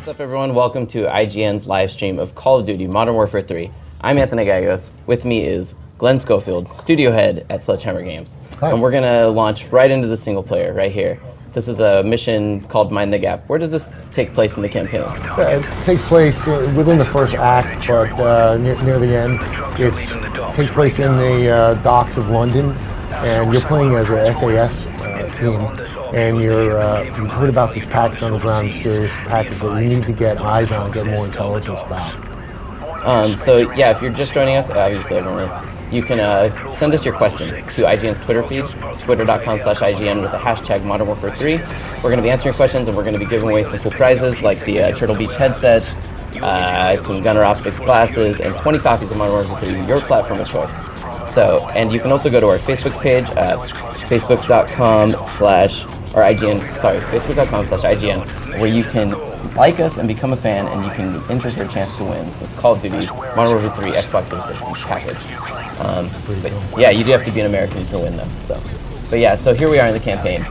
What's up, everyone? Welcome to IGN's live stream of Call of Duty Modern Warfare 3. I'm Anthony Gallegos. With me is Glen Schofield, studio head at Sledgehammer Games. Hi. And we're going to launch right into the single player right here. This is a mission called Mind the Gap. Where does this take place in the campaign? It takes place within the first act, but near the end. It takes place in the docks of London, and you're playing as a SAS team, and you've heard about this package on the ground, mysterious package that you need to get eyes on, get more intelligence about. So yeah, if you're just joining us, obviously everyone is, you can send us your questions to IGN's Twitter feed, twitter.com/IGN with the hashtag Modern Warfare 3. We're going to be answering questions, and we're going to be giving away some cool prizes like the Turtle Beach headsets, some Gunner Optics glasses, and 20 copies of Modern Warfare 3, your platform of choice. So, and you can also go to our Facebook page at facebook.com/IGN, where you can like us and become a fan, and you can enter for a chance to win this Call of Duty Modern Warfare 3 Xbox 360 package. But yeah, you do have to be an American to win them. But yeah, so here we are in the campaign.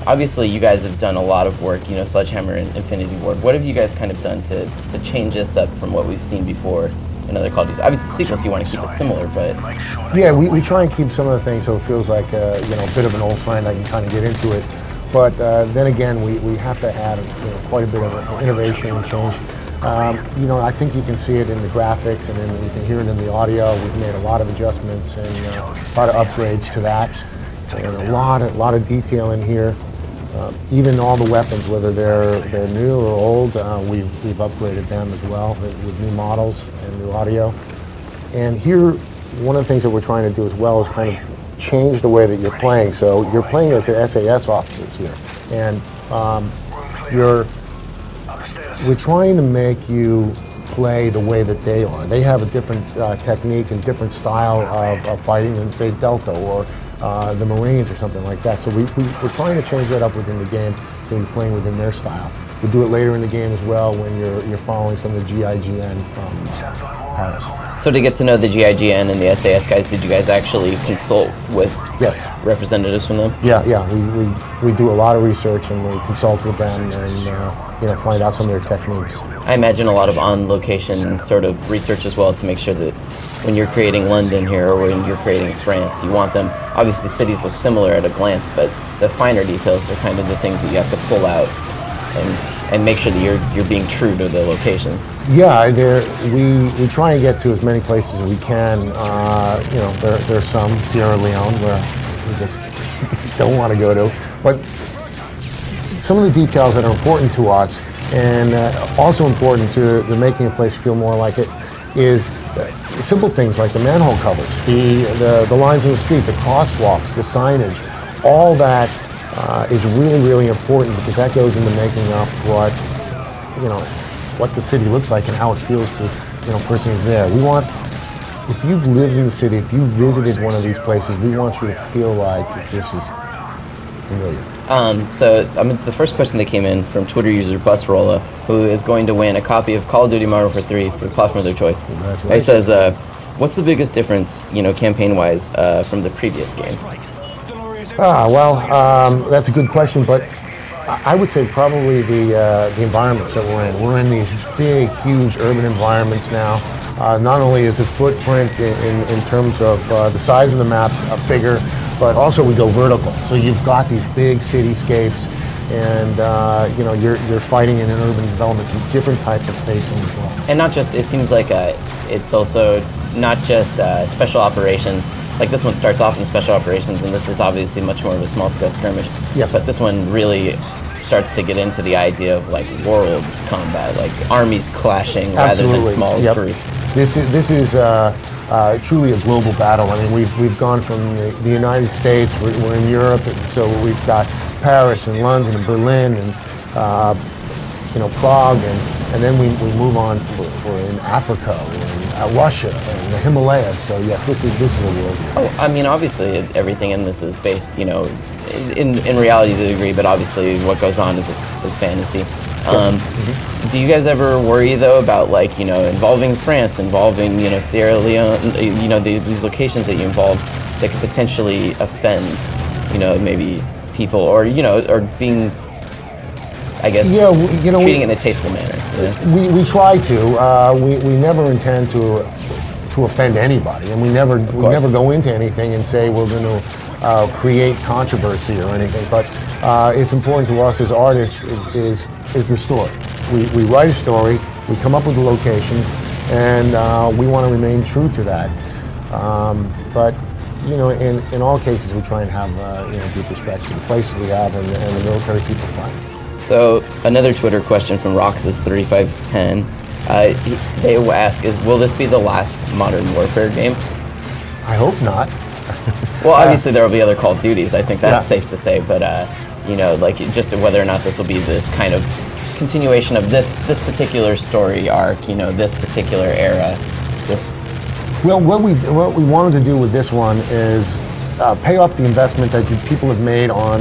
Obviously, you guys have done a lot of work, you know, Sledgehammer and Infinity Ward. What have you guys kind of done to change this up from what we've seen before in other Call of Duty? Obviously, sequels, you want to keep it similar, but... Yeah, we try and keep some of the things so it feels like a bit of an old friend. I can kind of get into it. But then again, we have to add quite a bit of innovation and change. I think you can see it in the graphics, and then you can hear it in the audio. We've made a lot of adjustments and a lot of upgrades to that, and a lot of detail in here. Even all the weapons, whether they're new or old, we've upgraded them as well with new models and new audio. And here, one of the things that we're trying to do as well is kind of change the way that you're playing. So you're playing as SAS officers here, and we're trying to make you play the way that they are. They have a different technique and different style of fighting than, say, Delta or the Marines or something like that. So we're trying to change that up within the game so you're playing within their style. We'll do it later in the game as well when you're following some of the IGN from Paris. So to get to know the IGN and the SAS guys, did you guys actually consult with representatives from them? Yeah. We do a lot of research, and we consult with them and find out some of their techniques. I imagine a lot of on-location sort of research as well to make sure that when you're creating London here or when you're creating France, you want them, obviously cities look similar at a glance, but the finer details are kind of the things that you have to pull out and make sure that you're being true to the location. Yeah, we try and get to as many places as we can. There's some, Sierra Leone, where we just don't want to go to. But some of the details that are important to us, and also important to making a place feel more like it, is simple things like the manhole covers, the lines in the street, the crosswalks, the signage. All that is really, really important, because that goes into making up what the city looks like and how it feels to a person who's there. We want, if you've lived in the city, if you visited one of these places, we want you to feel like this is familiar. The first question that came in from Twitter user Busrolla, who is going to win a copy of Call of Duty Modern Warfare 3 for the platform of their choice. He says, what's the biggest difference, campaign-wise, from the previous games? That's a good question, but I would say probably the environments that we're in. We're in these big, huge urban environments now. Not only is the footprint in terms of the size of the map bigger, but also we go vertical. So you've got these big cityscapes, and you're fighting in an urban developments in different types of spacing as well. And not just, it seems like it's also not just special operations. Like this one starts off in special operations, and this is obviously much more of a small-scale skirmish. Yes. But this one really starts to get into the idea of like world combat, like armies clashing rather than small groups. This is truly a global battle. I mean, we've gone from the United States, we're in Europe, and so we've got Paris and London and Berlin and Prague, and then we move on. We're in Africa, we're in Russia, and the Himalayas. So yes, this is a world. Oh, I mean, obviously everything in this is based, in reality to a degree, but obviously what goes on is fantasy. Do you guys ever worry though about involving France, involving Sierra Leone, these locations that you involve that could potentially offend, maybe people, or or being I guess, treating it in a tasteful manner. Yeah? We try to. We never intend to offend anybody, and we never go into anything and say we're going to create controversy or anything. But it's important to us as artists is the story. We write a story, we come up with the locations, and we want to remain true to that. But in all cases, we try and have deep respect for the places we have and the military people fight. So another Twitter question from Roxas3510. They ask, will this be the last Modern Warfare game? I hope not. Well, obviously there will be other Call of Duties. I think that's safe to say. But like just whether or not this will be this kind of continuation of this particular story arc. This particular era. Well, what we wanted to do with this one is pay off the investment that people have made on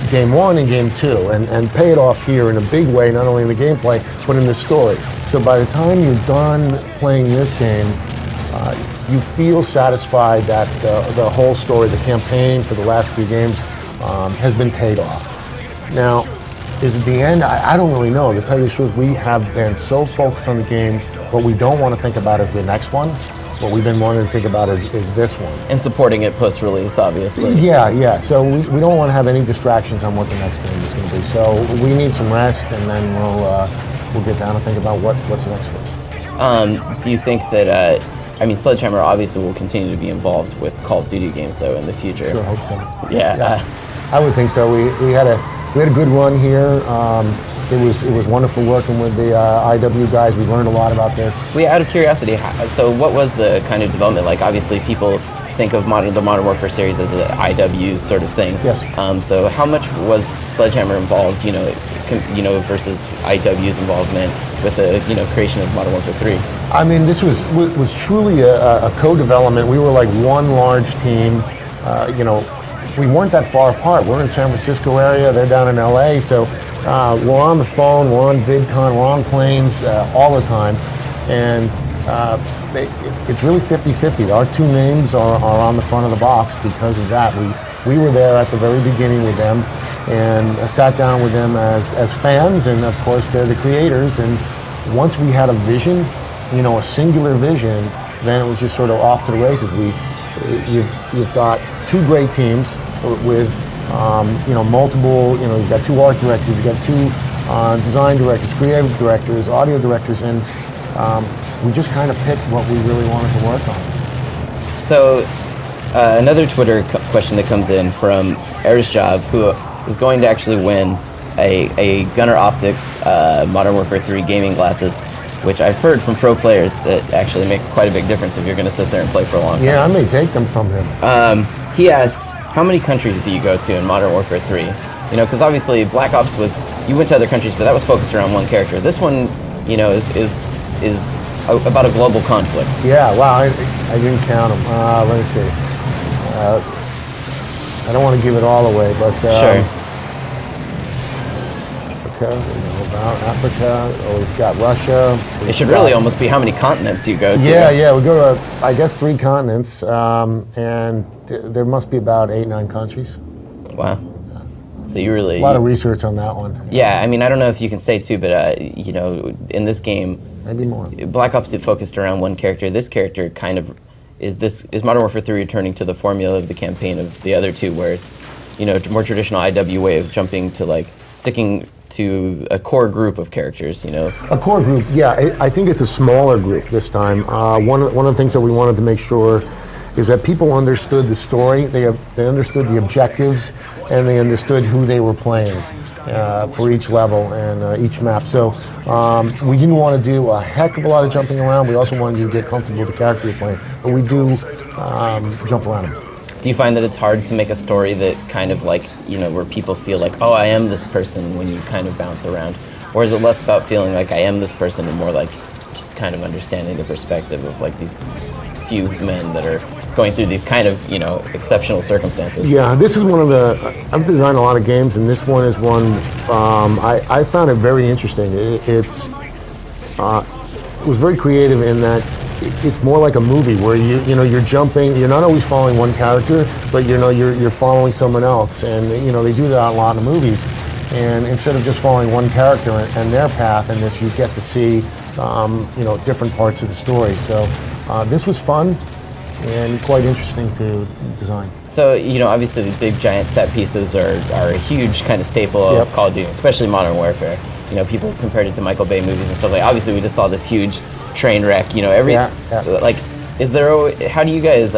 Game 1 and Game 2, and pay it off here in a big way, not only in the gameplay, but in the story. So by the time you're done playing this game, you feel satisfied that the whole story, the campaign for the last 3 games, has been paid off. Now, is it the end? I don't really know. To tell you the truth, we have been so focused on the game, what we don't want to think about is the next one. What we've been wanting to think about is this one. And supporting it post-release, obviously. Yeah. So we don't want to have any distractions on what the next game is going to be. So we need some rest, and then we'll get down and think about what's next for us. Do you think that, Sledgehammer obviously will continue to be involved with Call of Duty games, though, in the future? Sure, hope so. Yeah. I would think so. We had a good run here. It was wonderful working with the IW guys. We learned a lot about this. Out of curiosity, so what was the kind of development like? Obviously, people think of the Modern Warfare series as an IW sort of thing. Yes. So how much was Sledgehammer involved, versus IW's involvement with the creation of Modern Warfare 3? This was truly a co-development. We were like one large team. We weren't that far apart. We're in San Francisco area. They're down in LA. So we're on the phone. We're on VidCon. We're on planes all the time. And it's really 50-50. Our 2 names are on the front of the box because of that. We were there at the very beginning with them and sat down with them as fans. And of course, they're the creators. And once we had a vision, a singular vision, then it was just sort of off to the races. You've got 2 great teams with multiple, you've got 2 art directors, you've got 2 design directors, creative directors, audio directors, and we just kind of picked what we really wanted to work on. So another Twitter question that comes in from Erzjav, who is going to actually win a Gunner Optics Modern Warfare 3 gaming glasses, which I've heard from pro players that actually make quite a big difference if you're going to sit there and play for a long time. Yeah, I may take them from him. He asks, how many countries do you go to in Modern Warfare 3? Because obviously Black Ops you went to other countries, but that was focused around one character. This one, is about a global conflict. Yeah, wow, I didn't count them. Let me see. I don't want to give it all away, but sure. Africa, we've got Russia. It should really almost be how many continents you go to. Yeah, we go to, I guess, 3 continents, and there must be about 8-9 countries. Wow. So you really... A lot of research on that one. Yeah, I don't know if you can say too, but, in this game... Maybe more. Black Ops 2 focused around one character. This character kind of... Is Modern Warfare 3 returning to the formula of the campaign of the other 2, where it's, more traditional IW way of jumping to, sticking to a core group of characters, A core group, yeah. I think it's a smaller group this time. One of the things that we wanted to make sure is that people understood the story, they understood the objectives, and they understood who they were playing for each level and each map. So we didn't want to do a heck of a lot of jumping around. We also wanted you to get comfortable with the character you're playing, but we do jump around. Do you find that it's hard to make a story that kind of where people feel like, oh, I am this person when you kind of bounce around? Or is it less about feeling like I am this person and more like just kind of understanding the perspective of these few men that are going through these kind of, exceptional circumstances? Yeah, this is one of I've designed a lot of games, and this one is one, I found it very interesting. It was very creative in that it's more like a movie where you're jumping. You're not always following one character, but you're following someone else, and they do that a lot in movies. And instead of just following one character and their path in this, you get to see, you know, different parts of the story. So this was fun and quite interesting to design. So, you know, obviously the big giant set pieces are a huge kind of staple of Call of Duty, especially Modern Warfare. You know, people compared it to Michael Bay movies and stuff like that. Obviously, we just saw this huge train wreck, you know, like, how do you guys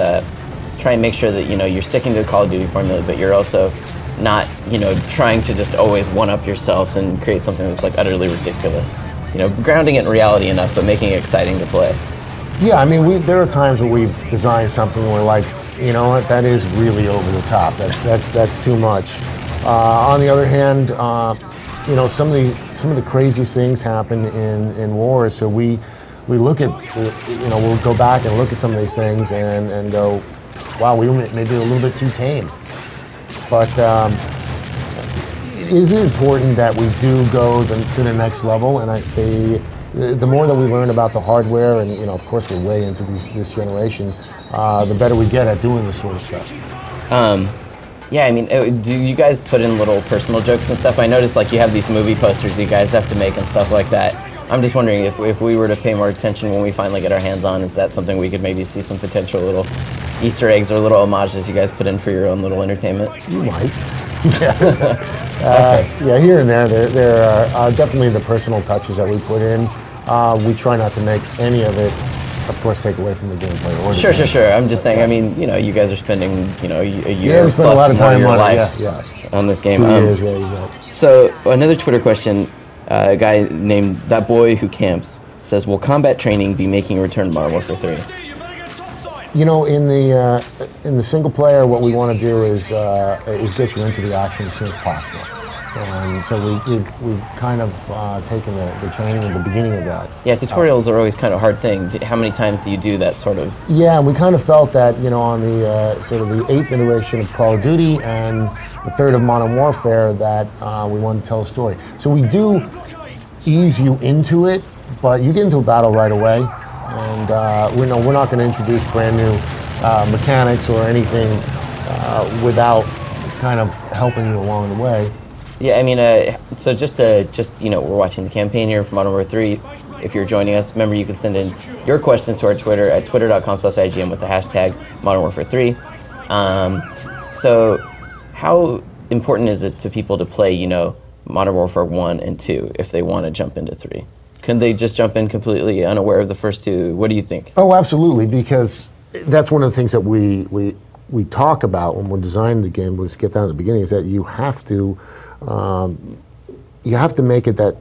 try and make sure that, you know, you're sticking to the Call of Duty formula, but you're also not, you know, trying to just always one-up yourselves and create something that's like utterly ridiculous? You know, grounding it in reality enough, but making it exciting to play. Yeah, I mean, there are times where we've designed something where, like, you know what, that is really over the top. That's too much. On the other hand, you know, some of the craziest things happen in wars. So we look at, you know, we'll go back and look at some of these things and go, wow, we were maybe a little bit too tame. But it is important that we do go to the next level, and the more that we learn about the hardware, and, you know, of course we're way into this generation, the better we get at doing this sort of stuff. Yeah, I mean, do you guys put in little personal jokes and stuff? I noticed, like, you have these movie posters you guys have to make and stuff like that. I'm just wondering if we were to pay more attention when we finally get our hands on, is that something we could maybe see some potential little Easter eggs or little homages you guys put in for your own little entertainment? You might. Yeah, here and there are definitely the personal touches that we put in. We try not to make any of it, of course, take away from the gameplay. Or Sure. I'm just saying, I mean, you know, you guys are spending, you know, a year we spend a lot of time your on life on this game. 2 years, yeah, you bet. So, another Twitter question, a guy named That Boy Who Camps says, will combat training be making a return to Modern Warfare 3? You know, in the single player, what we want to do is get you into the action as soon as possible. And so we've kind of taken the training at the beginning of that. Yeah, tutorials are always kind of a hard thing. How many times do you do that sort of? Yeah, and we kind of felt that, you know, on the sort of the 8th iteration of Call of Duty and the 3rd of Modern Warfare, that we wanted to tell a story. So we do ease you into it, but you get into a battle right away. And we're not going to introduce brand new mechanics or anything without kind of helping you along the way. Yeah, I mean, so just you know, we're watching the campaign here for Modern Warfare 3. If you're joining us, remember you can send in your questions to our Twitter at twitter.com/IGN with the hashtag Modern Warfare 3. So how important is it to people to play, you know, Modern Warfare 1 and 2 if they want to jump into 3? Can they just jump in completely unaware of the first two? What do you think? Oh, absolutely, because that's one of the things that we talk about when we're designing the game. Let's get down to the beginning. Is that you have to make it that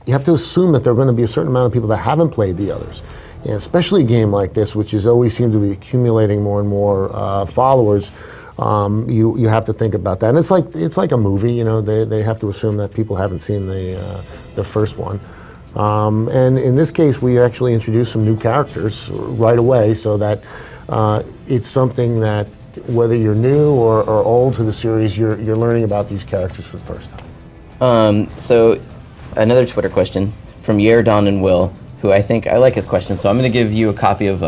you have to assume that there are going to be a certain amount of people that haven't played the others, and especially a game like this, which is always seems to be accumulating more and more followers. You have to think about that, and it's like a movie. You know, they have to assume that people haven't seen the first one. And in this case, we actually introduced some new characters right away, so that it's something that whether you're new or old to the series, you're learning about these characters for the first time. So another Twitter question from Yer, Don, and Will, who I like his question, so I'm going to give you a copy of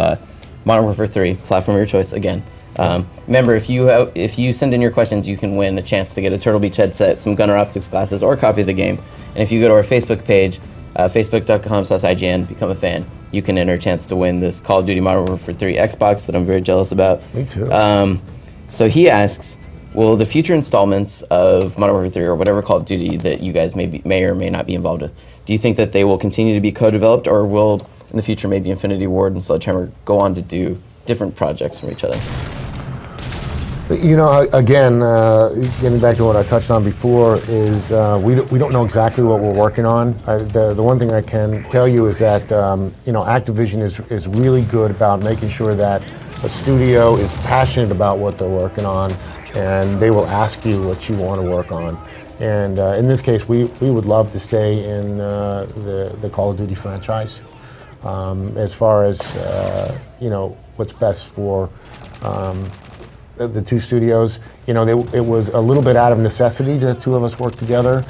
Modern Warfare 3, platform of your choice again. Remember, if you send in your questions, you can win a chance to get a Turtle Beach headset, some Gunner Optics glasses, or a copy of the game. And if you go to our Facebook page, facebook.com/IGN, become a fan, you can enter a chance to win this Call of Duty Modern Warfare 3 Xbox that I'm very jealous about. Me too. So he asks, will the future installments of Modern Warfare 3 or whatever Call of Duty that you guys may or may not be involved with, do you think that they will continue to be co-developed, or will in the future maybe Infinity Ward and Sledgehammer go on to do different projects from each other? You know, again, getting back to what I touched on before, is we don't know exactly what we're working on. The one thing I can tell you is that you know, Activision is really good about making sure that a studio is passionate about what they're working on, and they will ask you what you want to work on. And in this case, we would love to stay in the Call of Duty franchise. As far as you know, what's best for the two studios, you know, it was a little bit out of necessity the two of us work together,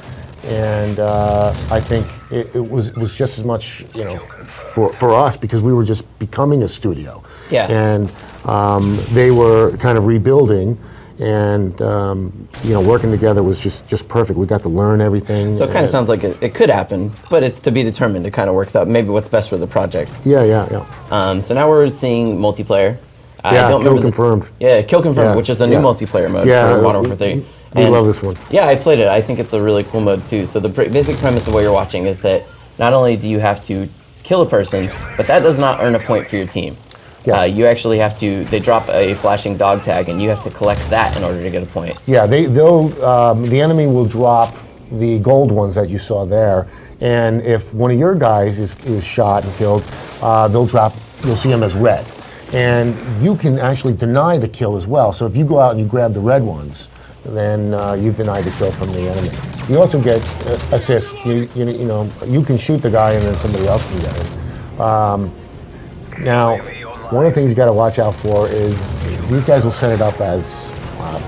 and I think it was just as much, you know, for us, because we were just becoming a studio. Yeah. And they were kind of rebuilding, and you know, working together was just perfect. We got to learn everything. So it kind of sounds like it could happen, but it's to be determined. It kind of works out. Maybe what's best for the project. Yeah. So now we're seeing multiplayer. Yeah, kill confirmed. Kill confirmed, which is a new multiplayer mode for Modern Warfare 3. We love this one. Yeah, I played it. I think it's a really cool mode too. So the basic premise of what you're watching is that not only do you have to kill a person, but that does not earn a point for your team. Yes. You actually have to, they drop a flashing dog tag and you have to collect that in order to get a point. Yeah, the enemy will drop the gold ones that you saw there, and if one of your guys is shot and killed, you'll see them as red. And you can actually deny the kill as well. So if you go out and you grab the red ones, then you've denied the kill from the enemy. You also get assists. You know, you can shoot the guy and then somebody else can get it. Now, one of the things you got to watch out for is these guys will set it up as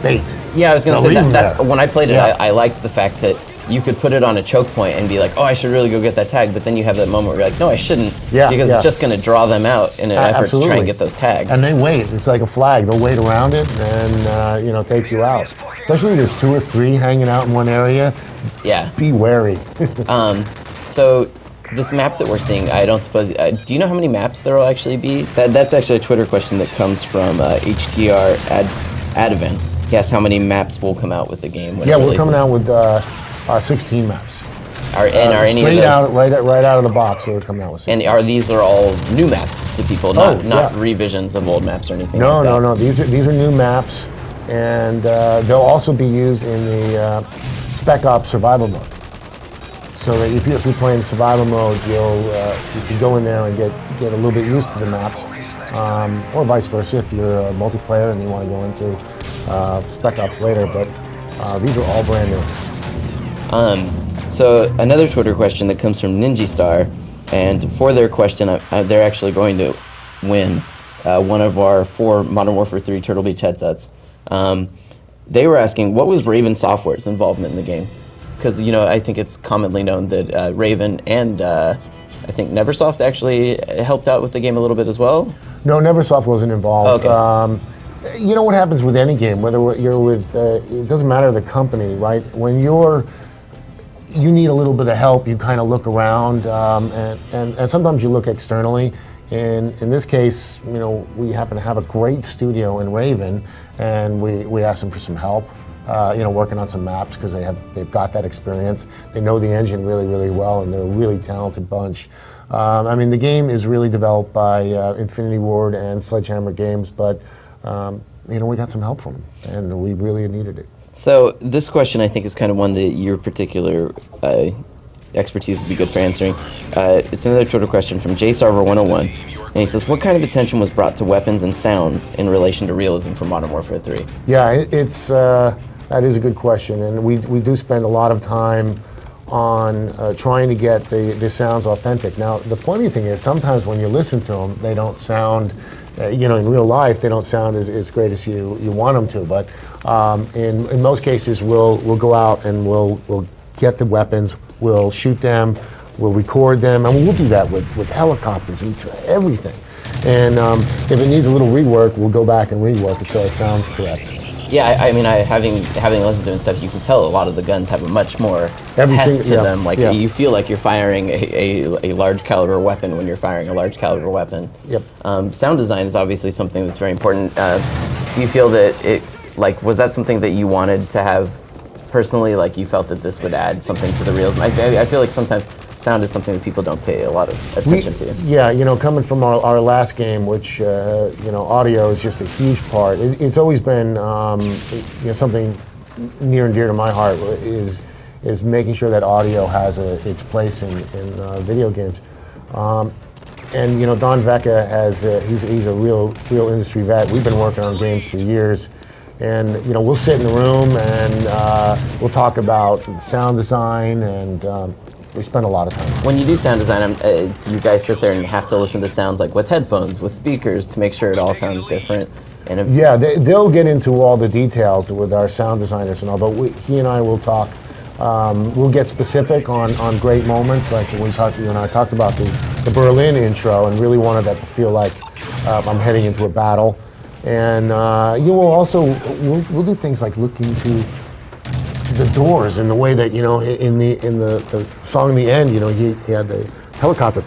bait. Yeah, I was going to say that's when I played it. I liked the fact that you could put it on a choke point and be like, oh, I should really go get that tag, but then you have that moment where you're like, no, I shouldn't, because it's just going to draw them out in an effort to try and get those tags. And they wait. It's like a flag. They'll wait around it and you know, take you out. Especially if there's 2 or 3 hanging out in one area. Yeah. Be wary. So this map that we're seeing, I don't suppose, do you know how many maps there will actually be? That's actually a Twitter question that comes from HTR Adavan. He asks how many maps will come out with the game when it releases. We're coming out with 16 maps. Are any of those right out of the box? We're coming out with 16. And these are all new maps to people, not revisions of old maps or anything? No. These are new maps, and they'll also be used in the Spec Ops survival mode. So that if you're playing survival mode, you can go in there and get a little bit used to the maps, or vice versa if you're a multiplayer and you want to go into Spec Ops later. But these are all brand new. So another Twitter question that comes from Ninjastar, and for their question, they're actually going to win one of our 4 Modern Warfare 3 Turtle Beach headsets. They were asking, what was Raven Software's involvement in the game? Because, you know, I think it's commonly known that Raven and I think Neversoft actually helped out with the game a little bit as well? No, Neversoft wasn't involved. Okay. You know what happens with any game, whether you're with, it doesn't matter the company, right? When you need a little bit of help, you kind of look around, and sometimes you look externally. In this case, you know, we happen to have a great studio in Raven, and we asked them for some help. You know, working on some maps because they've got that experience. They know the engine really, really well, and they're a really talented bunch. I mean, the game is really developed by Infinity Ward and Sledgehammer Games, but you know, we got some help from them, and we really needed it. So this question, I think, is kind of one that your particular expertise would be good for answering. It's another Twitter question from JSarver101, and he says, what kind of attention was brought to weapons and sounds in relation to realism for Modern Warfare 3? Yeah, that is a good question, and we do spend a lot of time on trying to get the sounds authentic. Now, the funny thing is, sometimes when you listen to them, they don't sound, you know, in real life, they don't sound as great as you want them to. But in most cases, we'll go out and we'll get the weapons, we'll shoot them, we'll record them, and we'll do that with helicopters and everything. And if it needs a little rework, we'll go back and rework it so it sounds correct. Yeah, I mean, having listened to it and stuff, you can tell a lot of the guns have a much more heft to them. Like you feel like you're firing a large caliber weapon when you're firing a large caliber weapon. Yep. Sound design is obviously something that's very important. Do you feel that was that something that you wanted to have personally? Like you felt that this would add something to the realism? I feel like sometimes sound is something that people don't pay a lot of attention to. Yeah, you know, coming from our last game, which, you know, audio is just a huge part. It's always been, you know, something near and dear to my heart is making sure that audio has its place in video games. And, you know, Don Vecca he's a real industry vet. We've been working on games for years. And, you know, we'll sit in the room and we'll talk about sound design, and we spend a lot of time. When you do sound design, do you guys sit there and have to listen to sounds like with headphones, with speakers, to make sure it all sounds different? And yeah, they'll get into all the details with our sound designers and all, but he and I will talk. We'll get specific on great moments, like when you and I talked about the Berlin intro, and really wanted that to feel like I'm heading into a battle. And you will also, we'll do things like look into the doors in the way that, you know, in the song in the end, you know, he had the helicopter,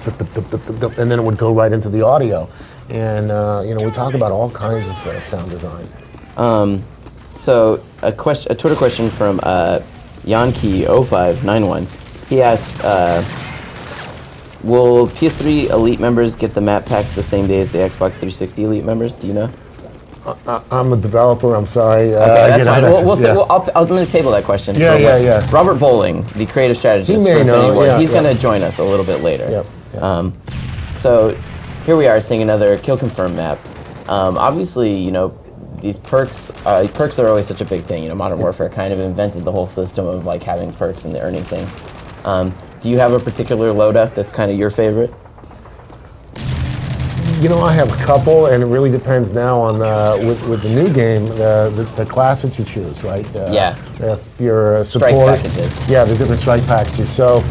and then it would go right into the audio. And, you know, we talk about all kinds of sound design. So a Twitter question from Yankee0591. He asked, will PS3 Elite members get the map packs the same day as the Xbox 360 Elite members? Do you know? I'm a developer. I'm sorry. Okay, that's fine. I'm going to table that question. Yeah. Robert Bowling, the creative strategist he may know. He's going to join us a little bit later. Yep. So here we are seeing another kill confirm map. Obviously, you know, these perks are always such a big thing. You know, Modern Warfare kind of invented the whole system of like having perks and earning things. Do you have a particular loadout that's kind of your favorite? You know, I have a couple, and it really depends now on with the new game, the class that you choose, right? If you're support, strike packages. Yeah, the different strike packages. So,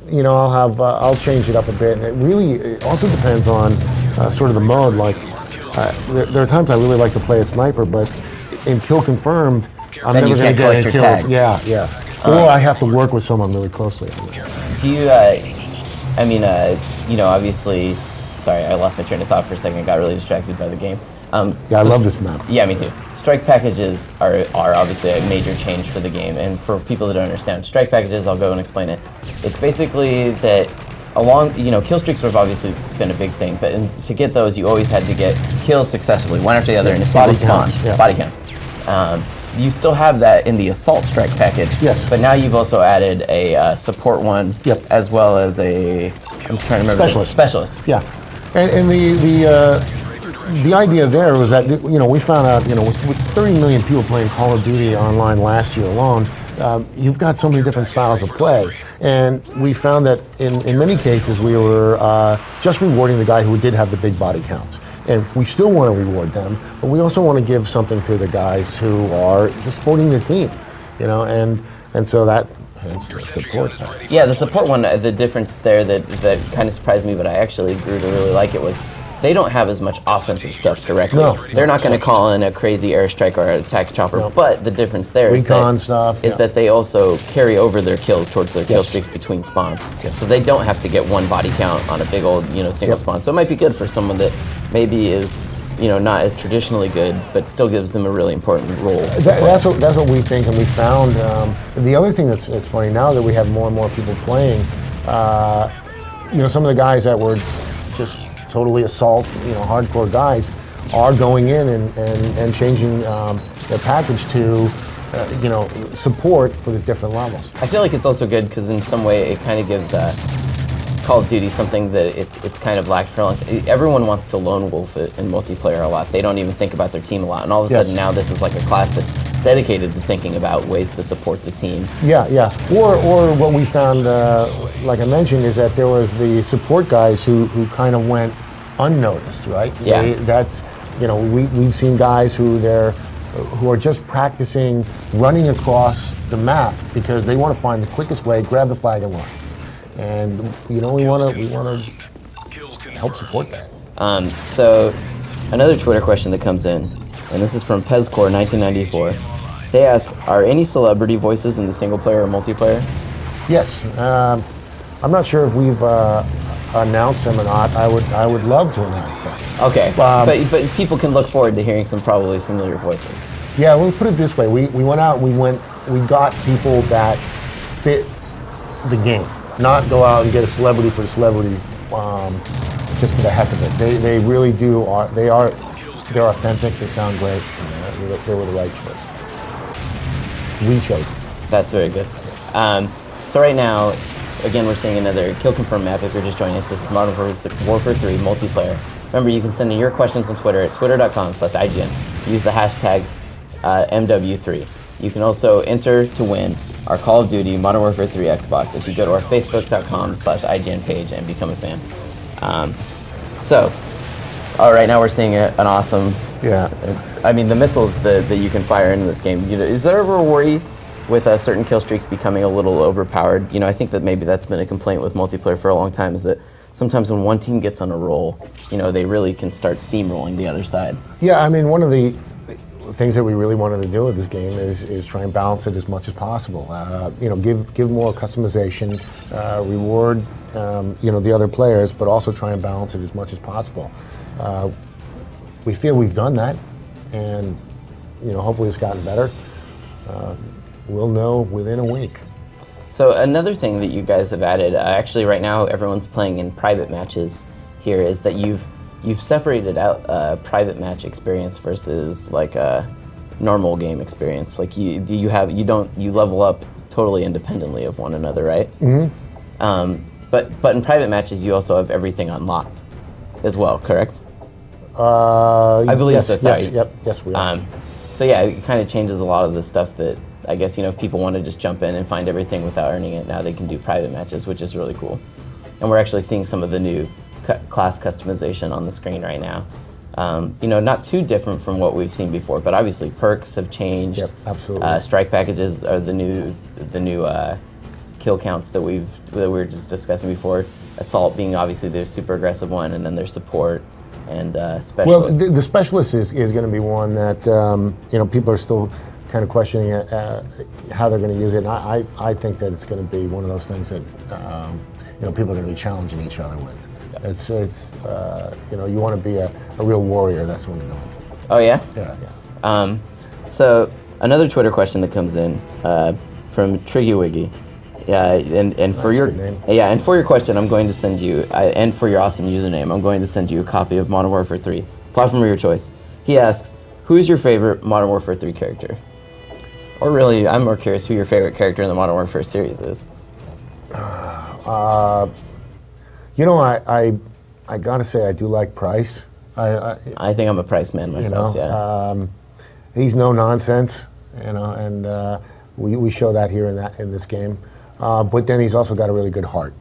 you know, I'll change it up a bit, and it also depends on sort of the mode. Like, there are times I really like to play a sniper, but in kill confirmed, I'm never going to get any kills. Tags. Yeah. Or I have to work with someone really closely. Do you? I mean, you know, obviously. Sorry, I lost my train of thought for a second. I got really distracted by the game. I love this map. Yeah, me too. Strike packages are obviously a major change for the game, and for people that don't understand, strike packages, I'll go and explain it. It's basically that you know, kill streaks have obviously been a big thing, but to get those, you always had to get kills successfully, one after the other in a single spawn. Body counts. You still have that in the assault strike package. Yes. But now you've also added a support one, as well as I'm trying to remember. Specialist. Yeah. And the idea there was that, you know, we found out, you know, with 30 million people playing Call of Duty online last year alone, you've got so many different styles of play. And we found that in many cases we were just rewarding the guy who did have the big body counts. And we still want to reward them, but we also want to give something to the guys who are just supporting their team, you know, and so that. Hence the support package. Yeah, the support one, the difference there that kind of surprised me, but I actually grew to really like it, was they don't have as much offensive stuff directly. They're not going to call in a crazy airstrike or an attack chopper, but the difference there is that they also carry over their kills towards their kill streaks between spawns. So they don't have to get one body count on a big old, you know, single spawn. So it might be good for someone that maybe is, you know, not as traditionally good, but still gives them a really important role. That's what we think, and we found. The other thing that's funny now that we have more and more people playing, you know, some of the guys that were just totally assault, you know, hardcore guys, are going in and changing their package to, you know, support for the different levels. I feel like it's also good because in some way it kind of gives Call of Duty something that it's kind of lacked for a long time. Everyone wants to lone wolf it in multiplayer a lot. They don't even think about their team a lot. And all of a sudden now this is like a class that's dedicated to thinking about ways to support the team. Yeah. Or what we found, like I mentioned, is that there was the support guys who kind of went unnoticed, right? Yeah. That's, you know, we've seen guys who are just practicing running across the map because they want to find the quickest way, grab the flag and run. And you know, we want to help support that. So another Twitter question that comes in, and this is from Pezcore 1994. They ask, are any celebrity voices in the single player or multiplayer? Yes. I'm not sure if we've announced them or not. I would love to announce them. Okay. But people can look forward to hearing some probably familiar voices. Yeah. We'll put it this way. We went out. We got people that fit the game. Not go out and get a celebrity for the celebrity, just for the heck of it. They really do. They're authentic. They sound great. They were the right choice. We chose them. That's very good. So right now, again, we're seeing another kill confirm map. If you're just joining us, this is Modern Warfare 3 multiplayer. Remember, you can send in your questions on Twitter at twitter.com/IGN. Use the hashtag MW3. You can also enter to win our Call of Duty Modern Warfare 3 Xbox if you go to our facebook.com/IGN page and become a fan. Right now we're seeing an awesome, I mean, the missiles that you can fire into this game. You know, is there ever a worry with certain kill streaks becoming a little overpowered? You know, I think that maybe that's been a complaint with multiplayer for a long time, is that sometimes when one team gets on a roll, you know, they really can start steamrolling the other side. Yeah, I mean, one of the things that we really wanted to do with this game is try and balance it as much as possible. You know, give more customization, reward you know, the other players, but also try and balance it as much as possible. We feel we've done that, and you know, hopefully it's gotten better. We'll know within a week. So another thing that you guys have added, actually right now everyone's playing in private matches here, is that you've separated out a private match experience versus like a normal game experience. Like you level up totally independently of one another, right? Mm-hmm. But in private matches you also have everything unlocked as well, correct? I believe yes, so. Sorry. Yes, we are. So yeah, it kind of changes a lot of the stuff that I guess, you know, if people want to just jump in and find everything without earning it, now they can do private matches, which is really cool. And we're actually seeing some of the new class customization on the screen right now. You know, not too different from what we've seen before, but obviously perks have changed. Yep, absolutely. Strike packages are the new kill counts that we were just discussing before. Assault being obviously their super aggressive one, and then their support and specialist. Well, the specialist is going to be one that you know, people are still kind of questioning how they're going to use it. And I think that it's going to be one of those things that you know, people are going to be challenging each other with. It's you know, you want to be a real warrior. That's the one to go into. Oh yeah. Yeah. So another Twitter question that comes in from TriggyWiggy. Yeah, and for your and for your question, I'm going to send you and for your awesome username, I'm going to send you a copy of Modern Warfare 3, platform of your choice. He asks, "Who is your favorite Modern Warfare 3 character?" Or really, I'm more curious who your favorite character in the Modern Warfare series is. You know, I gotta say I do like Price. I think I'm a Price man myself. You know, he's no nonsense, you know, and we show that here in this game. But then he's also got a really good heart.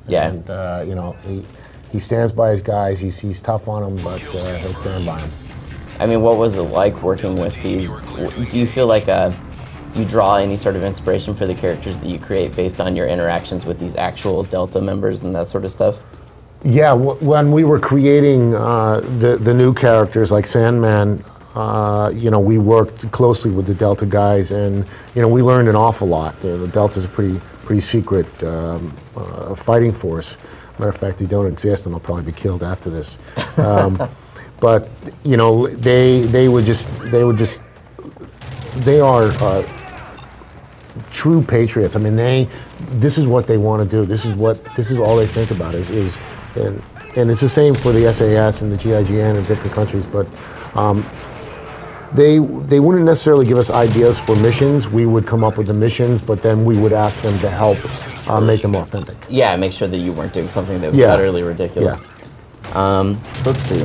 Yeah. And you know, he stands by his guys. He's tough on them, but he'll stand by them. I mean, what was it like working with these? Do you feel like you draw any sort of inspiration for the characters that you create based on your interactions with these actual Delta members and that sort of stuff? Yeah, when we were creating the new characters like Sandman, you know, we worked closely with the Delta guys, and you know, we learned an awful lot. The Delta's a pretty secret fighting force. Matter of fact, they don't exist, and they'll probably be killed after this. But you know, they are true patriots. I mean, this is what they want to do. This is all they think about and it's the same for the SAS and the IGN in different countries. But they wouldn't necessarily give us ideas for missions. We would come up with the missions, but then we would ask them to help make them authentic. Yeah, make sure that you weren't doing something that was utterly ridiculous. Yeah. So let's see.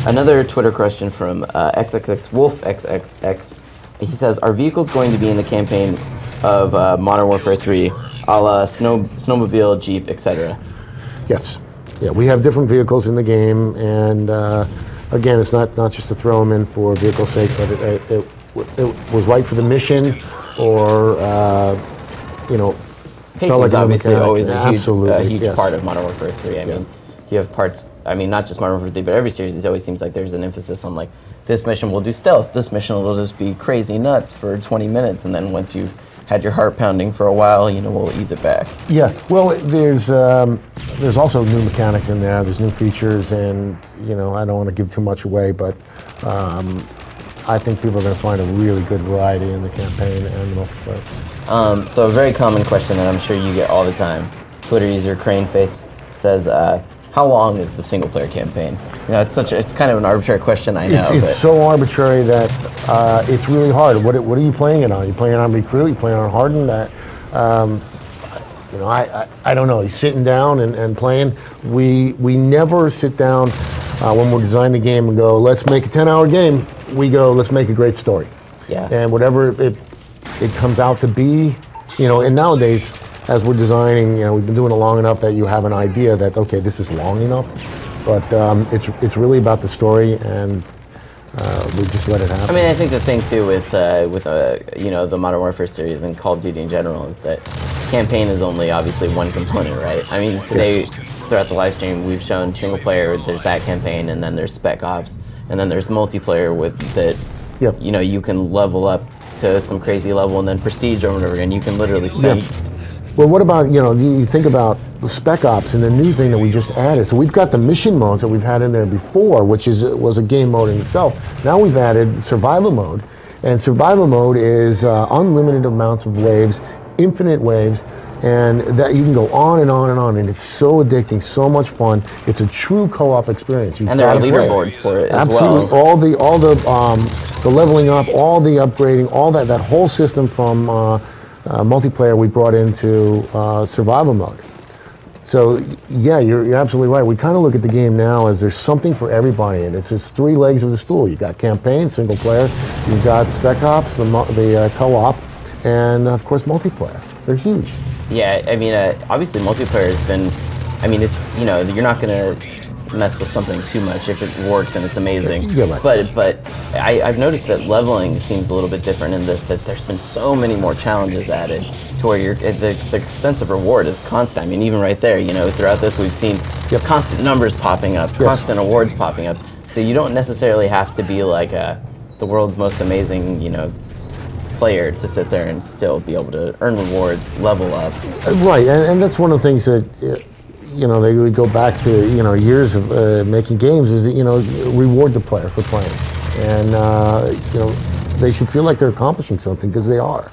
Another Twitter question from XXXWolfXXX. He says, "Are vehicles going to be in the campaign of Modern Warfare 3, a la snowmobile, Jeep, etc.?" Yes. Yeah, we have different vehicles in the game, and again, it's not just to throw them in for vehicle's sake, but it was right for the mission, or you know, pacing is obviously always a huge yes. part of Modern Warfare 3. I mean, you have parts. I mean, not just Modern Warfare 3, but every series. It always seems like there's an emphasis on like, this mission will do stealth. This mission will just be crazy nuts for 20 minutes, and then once you've had your heart pounding for a while, you know, we'll ease it back. Yeah. Well, there's also new mechanics in there. There's new features, and you know, I don't want to give too much away, but I think people are going to find a really good variety in the campaign and the multiplayer. So a very common question that I'm sure you get all the time. Twitter user Craneface says, "How long is the single-player campaign?" You know, it's kind of an arbitrary question, I know. It's so arbitrary that it's really hard. What are you playing it on? Are you playing it on Recruit? Are you playing it on Hardened? You know, I don't know. You're sitting down and playing. We never sit down when we're designing the game and go, let's make a 10-hour game. We go, let's make a great story. Yeah. And whatever it comes out to be, you know, and nowadays, as we're designing, you know, we've been doing it long enough that you have an idea that, okay, this is long enough. But it's really about the story, and we just let it happen. I mean, I think the thing too with you know, the Modern Warfare series and Call of Duty in general is that campaign is only obviously one component, right? I mean, today throughout the live stream, we've shown single player. There's that campaign, and then there's spec ops, and then there's multiplayer with that. Yep. You know, you can level up to some crazy level, and then prestige over and over again. You can literally spend. Yep. Well, what about, you know, you think about the spec ops and the new thing that we just added. So we've got the mission modes that we've had in there before, which was a game mode in itself. Now we've added survival mode, and survival mode is unlimited amounts of waves, infinite waves, and that you can go on and on and on, and it's so addicting, so much fun. It's a true co-op experience. And there are leaderboards for it as well. Absolutely, all the leveling up, all the upgrading, all that whole system from multiplayer we brought into survival mode. So yeah, you're absolutely right. We kind of look at the game now as there's something for everybody, and it's just 3 legs of the stool. You've got campaign, single player, you've got spec ops, the co-op, and of course multiplayer. They're huge. Yeah, I mean, obviously multiplayer has been, I mean, it's, you know, you're not going to mess with something too much if it works and it's amazing. Yeah, right. But I've noticed that leveling seems a little bit different in this, that there's been so many more challenges added to where the sense of reward is constant. I mean, even right there, you know, throughout this we've seen constant numbers popping up, constant awards popping up. So you don't necessarily have to be like the world's most amazing, you know, player to sit there and still be able to earn rewards, level up. Right, and that's one of the things that, you know, they would go back to, you know, years of making games, is that, you know, reward the player for playing. And, you know, they should feel like they're accomplishing something, because they are.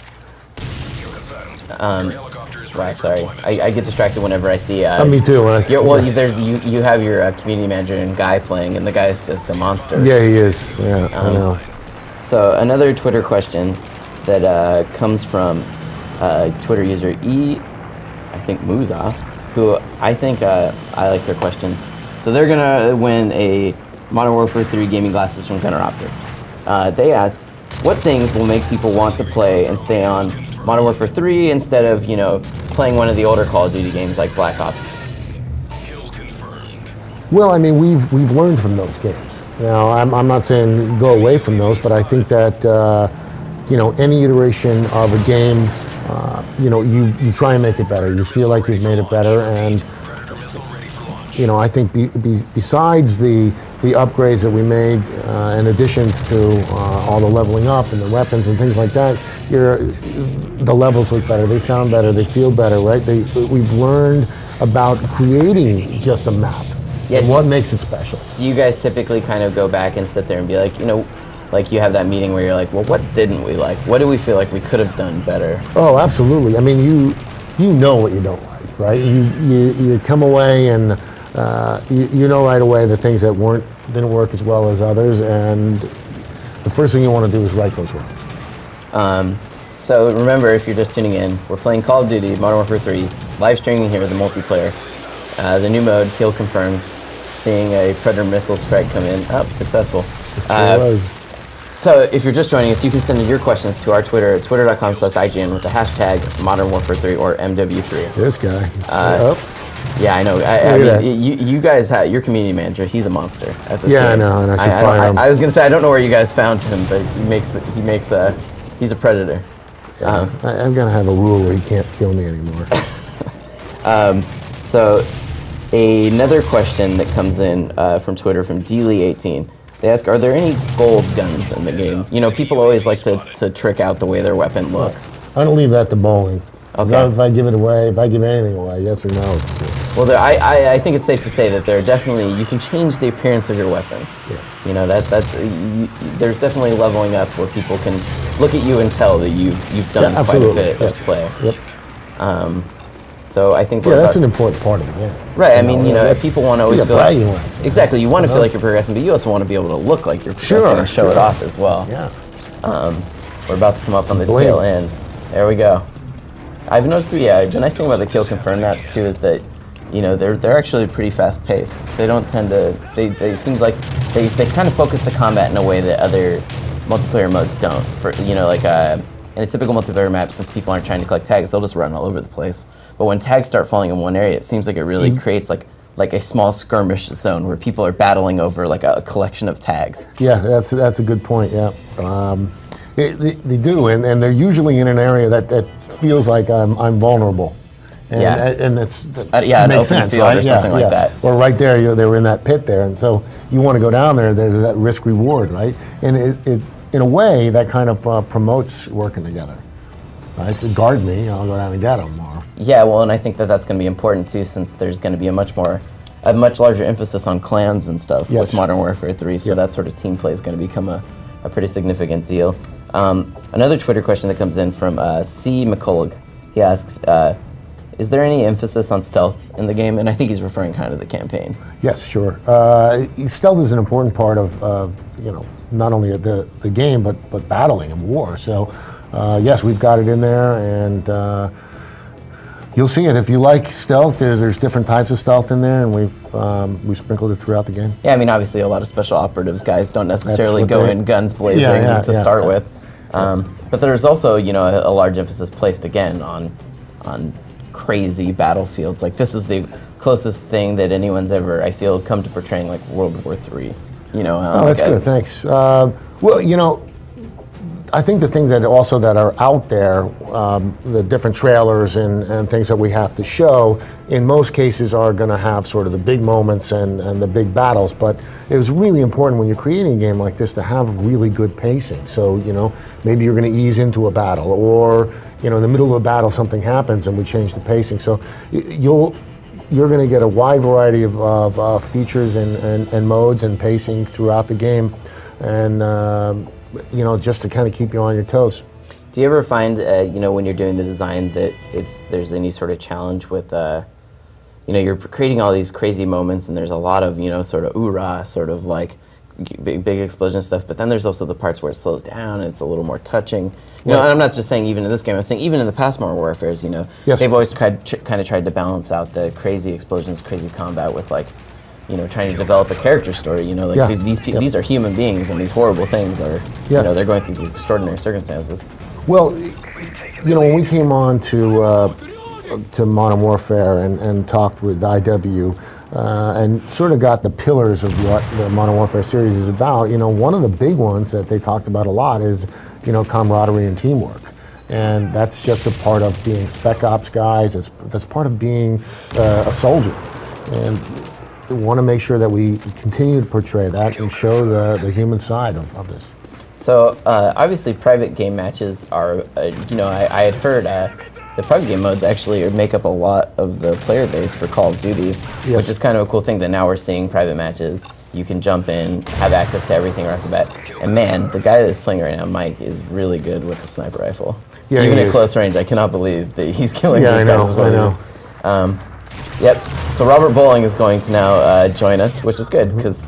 Right, sorry. I get distracted whenever I see... me too. When I see, well, you have your community manager and Guy playing, and the guy's just a monster. Yeah, he is. Yeah, I know. So another Twitter question that comes from Twitter user I think Muza, who I think I like their question. So they're gonna win a Modern Warfare 3 gaming glasses from Gunner Optics. They ask, what things will make people want to play and stay on Modern Warfare 3 instead of, you know, playing one of the older Call of Duty games like Black Ops? Well, I mean, we've learned from those games. Now, I'm not saying go away from those, but I think that you know, any iteration of a game, you know, you try and make it better. You feel like you've made it better, and you know, I think besides the upgrades that we made and additions to all the leveling up and the weapons and things like that, the levels look better, they sound better, they feel better, right? We've learned about creating just a map and what makes it special. Do you guys typically kind of go back and sit there and be like, you know, like you have that meeting where you're like, well, what didn't we like? What do we feel like we could have done better? Oh, absolutely. I mean, you know what you don't like, right? You come away and you know right away the things that didn't work as well as others, and the first thing you want to do is right those wrongs. So remember, if you're just tuning in, we're playing Call of Duty Modern Warfare 3, live streaming here, the multiplayer. The new mode, kill confirmed, seeing a Predator missile strike come in. Oh, successful. It was. So if you're just joining us, you can send in your questions to our Twitter at twitter.com/IGN with the hashtag Modern Warfare 3 or MW3. This guy. Yeah, I know. I mean, you guys have your community manager. He's a monster at this game. I know, and I should find him. I was gonna say I don't know where you guys found him, but he's a predator. Yeah, I'm gonna have a rule where he can't kill me anymore. So another question that comes in from Twitter from Deely18. They ask, are there any gold guns in the game? You know, people always like to trick out the way their weapon looks. I don't leave that to bowling. Okay. If I give it away, if I give anything away, yes or no. Well, I think it's safe to say that there are definitely, you can change the appearance of your weapon. Yes. You know, there's definitely leveling up where people can look at you and tell that you've done quite a bit as player. Yep. So I think that's an important part of the game. Right. I mean, you know, if people want to always feel like, exactly, you want to feel like you're progressing, but you also want to be able to look like you're progressing and show it off as well. Yeah. We're about to come up on the tail end. There we go. I've noticed the nice thing about the kill confirm maps too is that, you know, they're actually pretty fast paced. They don't tend to. They seems like they kind of focus the combat in a way that other multiplayer modes don't. For, you know, like in a typical multiplayer map, since people aren't trying to collect tags, they'll just run all over the place. But when tags start falling in one area, it seems like it really creates like a small skirmish zone where people are battling over like a collection of tags. Yeah, that's a good point. Yeah, they do, and they're usually in an area that feels like I'm vulnerable. And, Yeah. and it's yeah, an makes open sense, field right? or something like that. Or right there, they were in that pit there, and so you want to go down there. There's that risk reward, right? And it in a way that kind of promotes working together. Right? So guard me, I'll go down and get them. Or, Yeah, well, and I think that that's going to be important too, since there's going to be a much larger emphasis on clans and stuff with Modern Warfare 3. So that sort of team play is going to become a pretty significant deal. Another Twitter question that comes in from C. McCullough. He asks, is there any emphasis on stealth in the game? And I think he's referring kind of to the campaign. Yes, sure. Stealth is an important part of not only the game but battling and war. So yes, we've got it in there, and you'll see it if you like stealth. There's different types of stealth in there, and we've sprinkled it throughout the game. Yeah, I mean, obviously a lot of special operatives guys don't necessarily go in guns blazing to start with. But there's also, a large emphasis placed again on crazy battlefields. Like, this is the closest thing that anyone's ever, I feel, come to portraying like World War III. Oh, that's good. Thanks. Well, I think the things that are out there, the different trailers and things that we have to show, in most cases are going to have sort of the big moments and the big battles. But it was really important when you're creating a game like this to have really good pacing. So, maybe you're going to ease into a battle, or, in the middle of a battle something happens and we change the pacing. So you're going to get a wide variety of features and modes and pacing throughout the game. And just to kind of keep you on your toes. Do you ever find, when you're doing the design that there's any sort of challenge with, you're creating all these crazy moments and there's a lot of, sort of oorah, sort of like big explosion stuff, but then there's also the parts where it slows down and it's a little more touching. And I'm not just saying even in this game, I'm saying even in the past Modern Warfares, they've always kind of tried to balance out the crazy explosions, crazy combat with like, trying to develop a character story. These are human beings, and these horrible things are, they're going through these extraordinary circumstances. Well, when we came on to Modern Warfare and talked with IW and sort of got the pillars of what the Modern Warfare series is about, one of the big ones that they talked about a lot is, camaraderie and teamwork. And that's just a part of being spec ops guys. That's part of being a soldier. And we want to make sure that we continue to portray that and show the human side of this. So obviously private game matches are, I had heard the private game modes actually make up a lot of the player base for Call of Duty, which is kind of a cool thing that now we're seeing private matches. You can jump in, have access to everything right off the bat. And man, the guy that's playing right now, Mike, is really good with the sniper rifle. Yeah, even at close range, I cannot believe that he's killing these guys. I know. Yep. So Robert Bowling is going to now join us, which is good because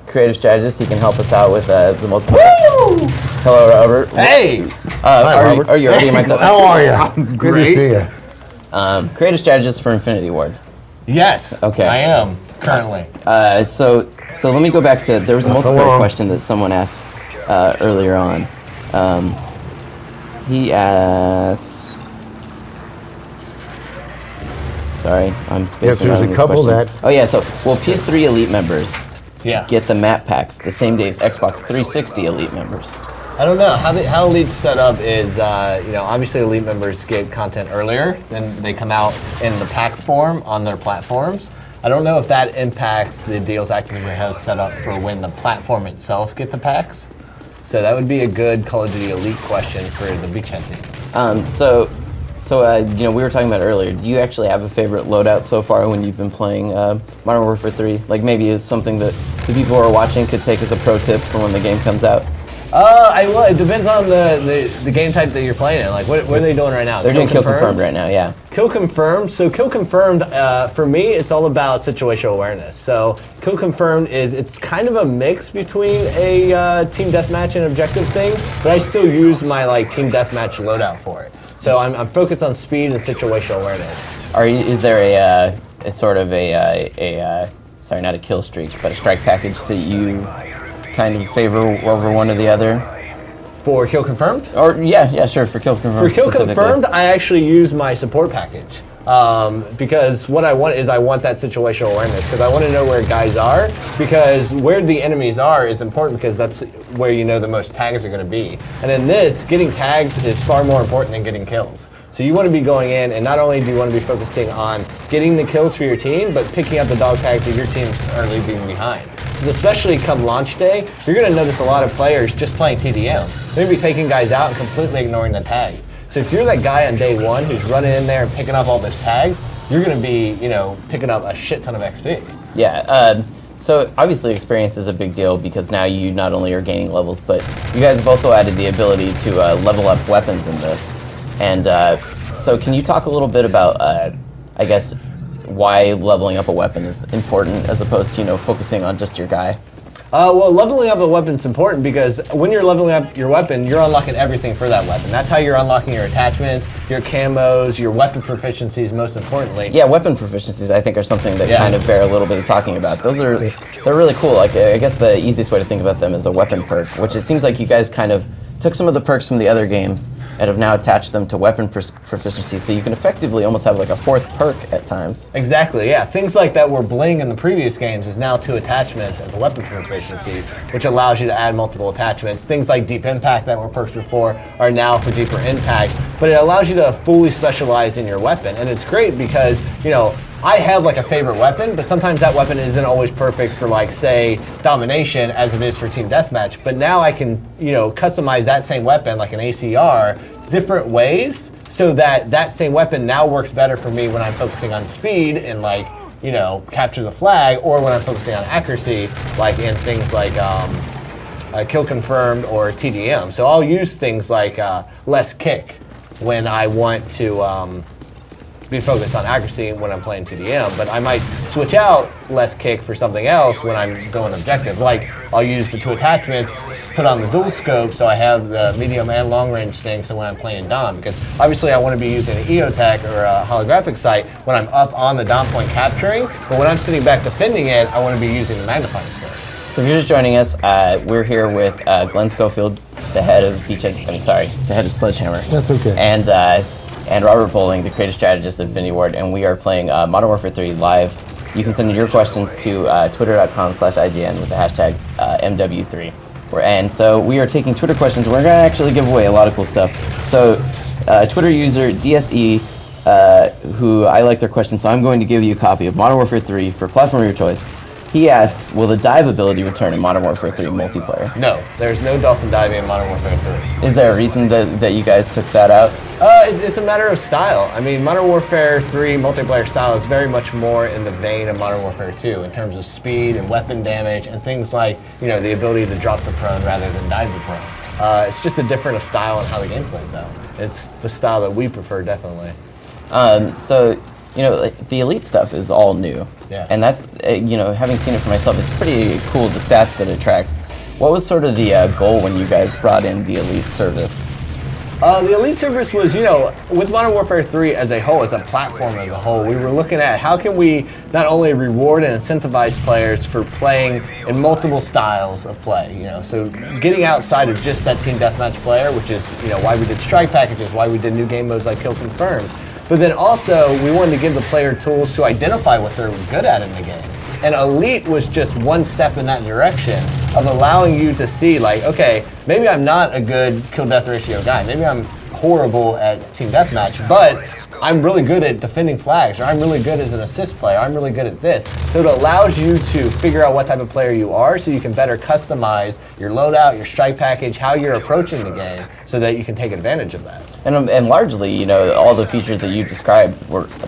creative strategist, he can help us out with the multiple. Woo! Hello, Robert. Hey. Hi, Robert. Are you already mic'd up? How are you? Good to see you. Creative strategist for Infinity Ward. Yes. Okay. I am currently. So let me go back to there was a multiplayer question that someone asked earlier on. He asks. Sorry, I'm spacing. Yes, there's a couple that. Oh yeah, so will PS3 Elite members get the map packs the same day as Xbox 360 Elite members? I don't know how Elite's set up is. Obviously Elite members get content earlier, then they come out in the pack form on their platforms. I don't know if that impacts the deals Activision has set up for when the platform itself get the packs. So that would be a good Call of Duty Elite question for the Beachhead team. So we were talking about earlier, do you actually have a favorite loadout so far when you've been playing Modern Warfare 3? Like maybe it's something that the people who are watching could take as a pro tip for when the game comes out? It depends on the game type that you're playing in. Like, what are they doing right now? They're doing Kill Confirmed right now, yeah. Kill Confirmed. So Kill Confirmed, for me, it's all about situational awareness. So Kill Confirmed it's kind of a mix between a team deathmatch and objective thing, but I still use my team deathmatch loadout for it. So I'm focused on speed and situational awareness. Is there a sort of sorry, not a kill streak, but a strike package that you kind of favor over one or the other? For Kill Confirmed? Or yeah, sure, for Kill Confirmed. For Kill Confirmed, I actually use my support package. Because what I want that situational awareness, because I want to know where guys are, because where the enemies are is important because that's where the most tags are going to be. And in this, getting tags is far more important than getting kills. So you want to be going in, and not only do you want to be focusing on getting the kills for your team, but picking up the dog tags that your teams are leaving behind. Especially come launch day, you're going to notice a lot of players just playing TDM. They're going to be taking guys out and completely ignoring the tags. So if you're that guy on day one who's running in there and picking up all those tags, you're going to be, picking up a shit ton of XP. Yeah. So obviously experience is a big deal because now you not only are gaining levels, but you guys have also added the ability to level up weapons in this. And so can you talk a little bit about, I guess, why leveling up a weapon is important as opposed to, focusing on just your guy? Well, leveling up a weapon is important because when you're leveling up your weapon, you're unlocking everything for that weapon. That's how you're unlocking your attachments, your camos, your weapon proficiencies, most importantly. Yeah, weapon proficiencies I think are something that kind of bear a little bit of talking about. They're really cool. Like I guess the easiest way to think about them is a weapon perk, which it seems like you guys kind of took some of the perks from the other games and have now attached them to weapon proficiency, so you can effectively almost have like a fourth perk at times. Exactly, yeah. Things like that were bling in the previous games is now 2 attachments as a weapon proficiency, which allows you to add multiple attachments. Things like deep impact that were perks before are now for deeper impact, but it allows you to fully specialize in your weapon. And it's great because, I have like a favorite weapon, but sometimes that weapon isn't always perfect for like, say, domination as it is for team deathmatch. But now I can, customize that same weapon, like an ACR, different ways so that that same weapon now works better for me when I'm focusing on speed and like, capture the flag, or when I'm focusing on accuracy, like in things like kill confirmed or TDM. So I'll use things like less kick when I want to be focused on accuracy when I'm playing TDM, but I might switch out less kick for something else when I'm going objective. Like I'll use the 2 attachments, put on the dual scope so I have the medium and long range thing so when I'm playing Dom, because obviously I want to be using an EOTech or a holographic sight when I'm up on the Dom point capturing, but when I'm sitting back defending it, I want to be using the magnifying scope. So if you're just joining us, we're here with Glen Schofield, the head of the head of Sledgehammer. That's okay. And Robert Bowling, the creative strategist of Infinity Ward, and we are playing Modern Warfare 3 live. You can send in your questions to twitter.com/IGN with the hashtag MW3. And so we are taking Twitter questions. We're going to actually give away a lot of cool stuff. So Twitter user DSE, who I like their question, so I'm going to give you a copy of Modern Warfare 3 for platform of your choice. He asks, will the dive ability return in Modern Warfare 3 multiplayer? No, there's no Dolphin diving in Modern Warfare 3. Is there a reason that you guys took that out? It's a matter of style. I mean, Modern Warfare 3 multiplayer style is very much more in the vein of Modern Warfare 2 in terms of speed and weapon damage and things like, the ability to drop the prone rather than dive the prone. It's just a different style in how the game plays out. It's the style that we prefer, definitely. So, the elite stuff is all new. Yeah. And that's, having seen it for myself, it's pretty cool, the stats that it tracks. What was sort of the goal when you guys brought in the elite service? The elite service was, with Modern Warfare 3 as a whole, as a platform as a whole, we were looking at how can we not only reward and incentivize players for playing in multiple styles of play, so getting outside of just that team deathmatch player, which is, why we did strike packages, why we did new game modes like Kill Confirmed. But then also, we wanted to give the player tools to identify what they're good at in the game. And Elite was just one step in that direction of allowing you to see, like, okay, maybe I'm not a good kill-death ratio guy. Maybe I'm horrible at team deathmatch, but I'm really good at defending flags, or I'm really good as an assist player, I'm really good at this. So it allows you to figure out what type of player you are so you can better customize your loadout, your strike package, how you're approaching the game, so that you can take advantage of that. And largely, all the features that you described,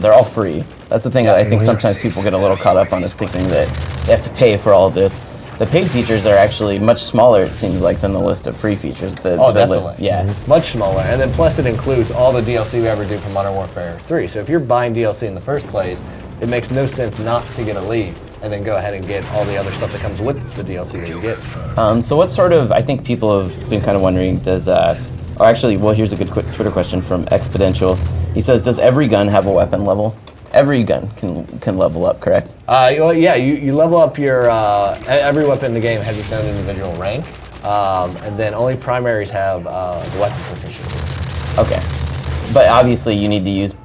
they're all free. That's the thing that I think sometimes people get a little caught up on, is thinking that they have to pay for all of this. The paid features are actually much smaller, it seems like, than the list of free features. Definitely. List, yeah. Much smaller, and then plus it includes all the DLC we ever do for Modern Warfare 3. So if you're buying DLC in the first place, it makes no sense not to get Elite, and then go ahead and get all the other stuff that comes with the DLC that you get. So what sort of, I think people have been kind of wondering, here's a good Twitter question from Exponential. He says, does every gun have a weapon level? Every gun can level up, correct? Yeah, you level up your, every weapon in the game has its own individual rank, and then only primaries have the weapon proficiency. Okay. But obviously you need to use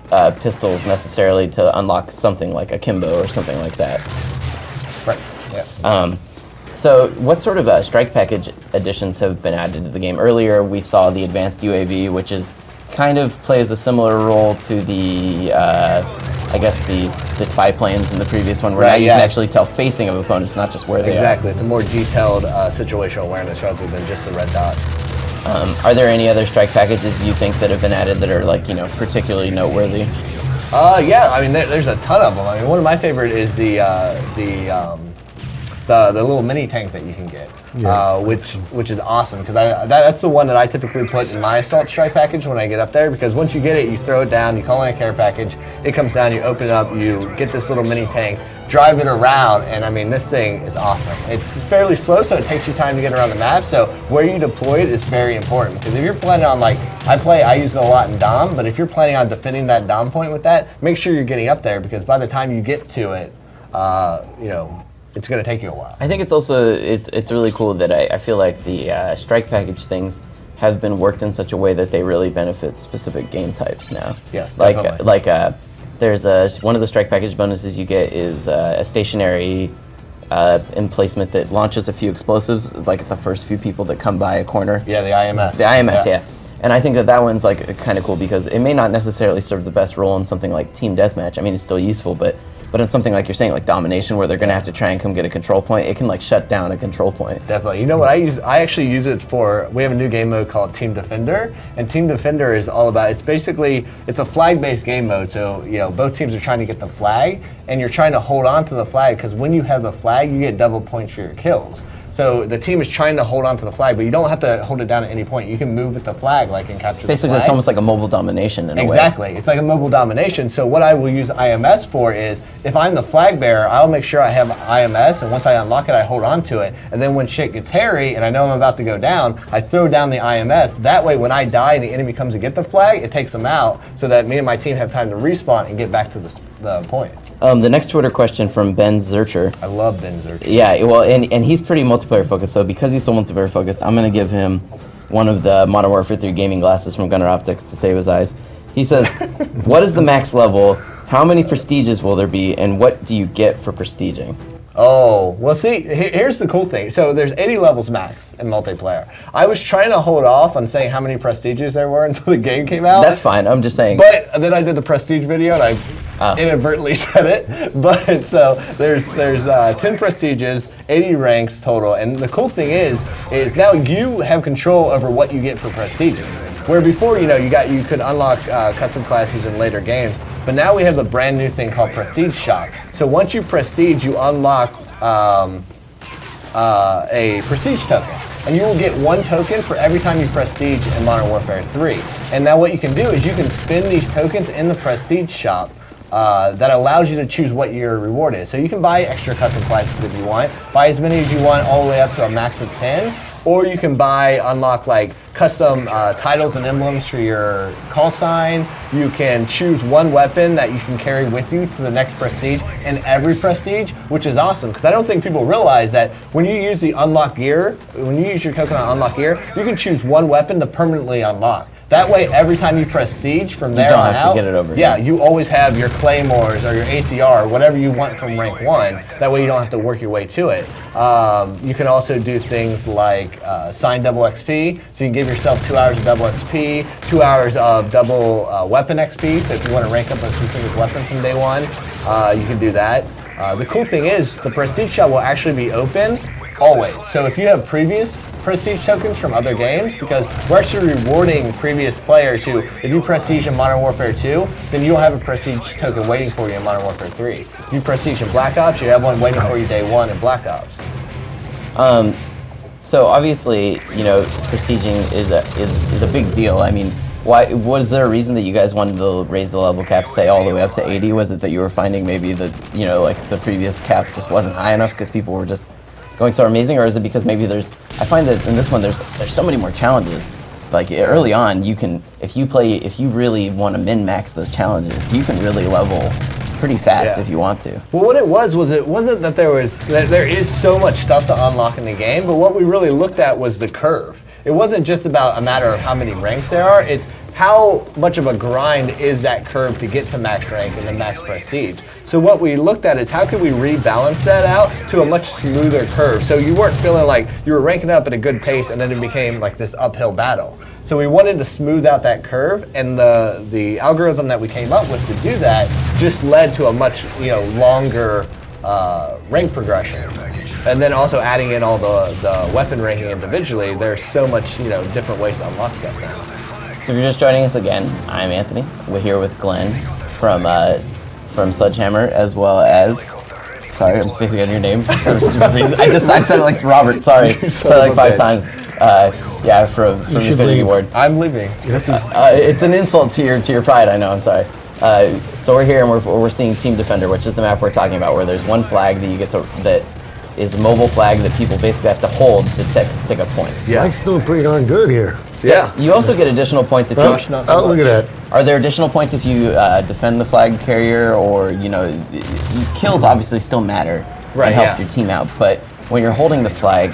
pistols necessarily to unlock something like a Kimbo or something like that. Right, yeah. So what sort of strike package additions have been added to the game? Earlier we saw the advanced UAV, which is kind of plays a similar role to the, I guess, the spy planes in the previous one, where now you can actually tell facing of opponents, not just where they are. Exactly, it's a more detailed situational awareness rather than just the red dots. Are there any other strike packages you think that have been added that are like, particularly noteworthy? Yeah, I mean, there's a ton of them. I mean, one of my favorite is the little mini tank that you can get, which is awesome, because that's the one that I typically put in my assault strike package when I get up there, because once you get it, you throw it down, you call in a care package, it comes down, you open it up, you get this little mini tank, drive it around, and I mean, this thing is awesome. It's fairly slow, so it takes you time to get around the map, so where you deploy it is very important, because if you're planning on, like, I use it a lot in Dom, but if you're planning on defending that Dom point with that, make sure you're getting up there, because by the time you get to it, it's going to take you a while. I think it's also, it's really cool that I feel like the strike package things have been worked in such a way that they really benefit specific game types now. Yes, definitely. There's one of the strike package bonuses you get is a stationary emplacement that launches a few explosives, like at the first few people that come by a corner. Yeah, the IMS. The IMS, yeah. And I think that one's like kind of cool because it may not necessarily serve the best role in something like team deathmatch. I mean, it's still useful, but in something like you're saying, like domination, where they're going to have to try and come get a control point, it can like shut down a control point. Definitely. You know what I use? I actually use it for, we have a new game mode called Team Defender, and Team Defender is all about, it's a flag-based game mode, so both teams are trying to get the flag, and you're trying to hold on to the flag, because when you have the flag, you get double points for your kills. So the team is trying to hold on to the flag, but you don't have to hold it down at any point. You can move with the flag, like, and capture the flag. Basically, it's almost like a mobile domination in a way. Exactly. It's like a mobile domination. So what I will use IMS for is, if I'm the flag bearer, I'll make sure I have IMS, and once I unlock it, I hold on to it. And then when shit gets hairy, and I know I'm about to go down, I throw down the IMS. That way, when I die and the enemy comes to get the flag, it takes them out, so that me and my team have time to respawn and get back to the point. The next Twitter question from Ben Zurcher. I love Ben Zurcher. Yeah, well, and he's pretty multiplayer focused, so because he's so multiplayer focused, I'm going to give him one of the Modern Warfare 3 gaming glasses from Gunner Optics to save his eyes. He says, what is the max level, how many prestiges will there be, and what do you get for prestiging? Oh, well, see, here's the cool thing. So there's 80 levels max in multiplayer. I was trying to hold off on saying how many prestiges there were until the game came out. That's fine, I'm just saying. But then I did the prestige video, and I inadvertently said it. But so there's 10 prestiges, 80 ranks total, and the cool thing is now you have control over what you get for prestige. Where before, you could unlock custom classes in later games. But now we have the brand new thing called Prestige Shop. So once you prestige, you unlock a prestige token. And you will get 1 token for every time you prestige in Modern Warfare 3. And now what you can do is you can spend these tokens in the Prestige Shop that allows you to choose what your reward is. So you can buy extra custom classes if you want, buy as many as you want all the way up to a max of 10, or you can unlock like custom titles and emblems for your call sign. You can choose 1 weapon that you can carry with you to the next prestige in every prestige, which is awesome, because I don't think people realize that when you use the unlock gear, when you use your token on unlock gear, you can choose 1 weapon to permanently unlock. That way, every time you prestige from there on out, you don't have to get it over. Yeah, you always have your claymores or your ACR, whatever you want from rank 1. That way, you don't have to work your way to it. You can also do things like sign double XP, so you can give yourself 2 hours of double XP, 2 hours of double weapon XP. So if you want to rank up a specific weapon from day 1, you can do that. The cool thing is the prestige shop will actually be open always. So if you have previous prestige tokens from other games, because we're actually rewarding previous players who, if you prestige in Modern Warfare 2, then you'll have a prestige token waiting for you in Modern Warfare 3. If you prestige in Black Ops, you have one waiting for you day 1 in Black Ops. So obviously, prestiging is a big deal. I mean, was there a reason that you guys wanted to raise the level cap, say all the way up to 80? Was it that you were finding maybe that, like the previous cap just wasn't high enough because people were just going so amazing, or is it because maybe I find that in this one there's so many more challenges. Like early on, you can, if you really want to min-max those challenges, you can really level pretty fast if you want to. Well, what it wasn't that there is so much stuff to unlock in the game, but what we really looked at was the curve. It wasn't just about a matter of how many ranks there are, it's how much of a grind is that curve to get to max rank and the max prestige? So what we looked at is how could we rebalance that out to a much smoother curve, so you weren't feeling like you were ranking up at a good pace and then it became like this uphill battle. So we wanted to smooth out that curve, and the algorithm that we came up with to do that just led to a much longer rank progression. And then also adding in all the weapon ranking individually, there's so much different ways to unlock stuff now. So if you're just joining us again, I'm Anthony. We're here with Glenn from Sledgehammer, as well as. Sorry, I'm spacing on your name for some stupid reason. I've said it like Robert. Sorry, said it like 5 times. Yeah, from Infinity Ward. I'm leaving. This is. It's an insult to your pride. I know. I'm sorry. So we're here and we're seeing Team Defender, which is the map we're talking about, where there's one flag that you get to that is a mobile flag that people basically have to hold to take up points. Yeah, Mike's doing pretty darn good here. Yeah. You also get additional points if look at that. Are there additional points if you defend the flag carrier, or kills obviously still matter and help your team out, but when you're holding the flag,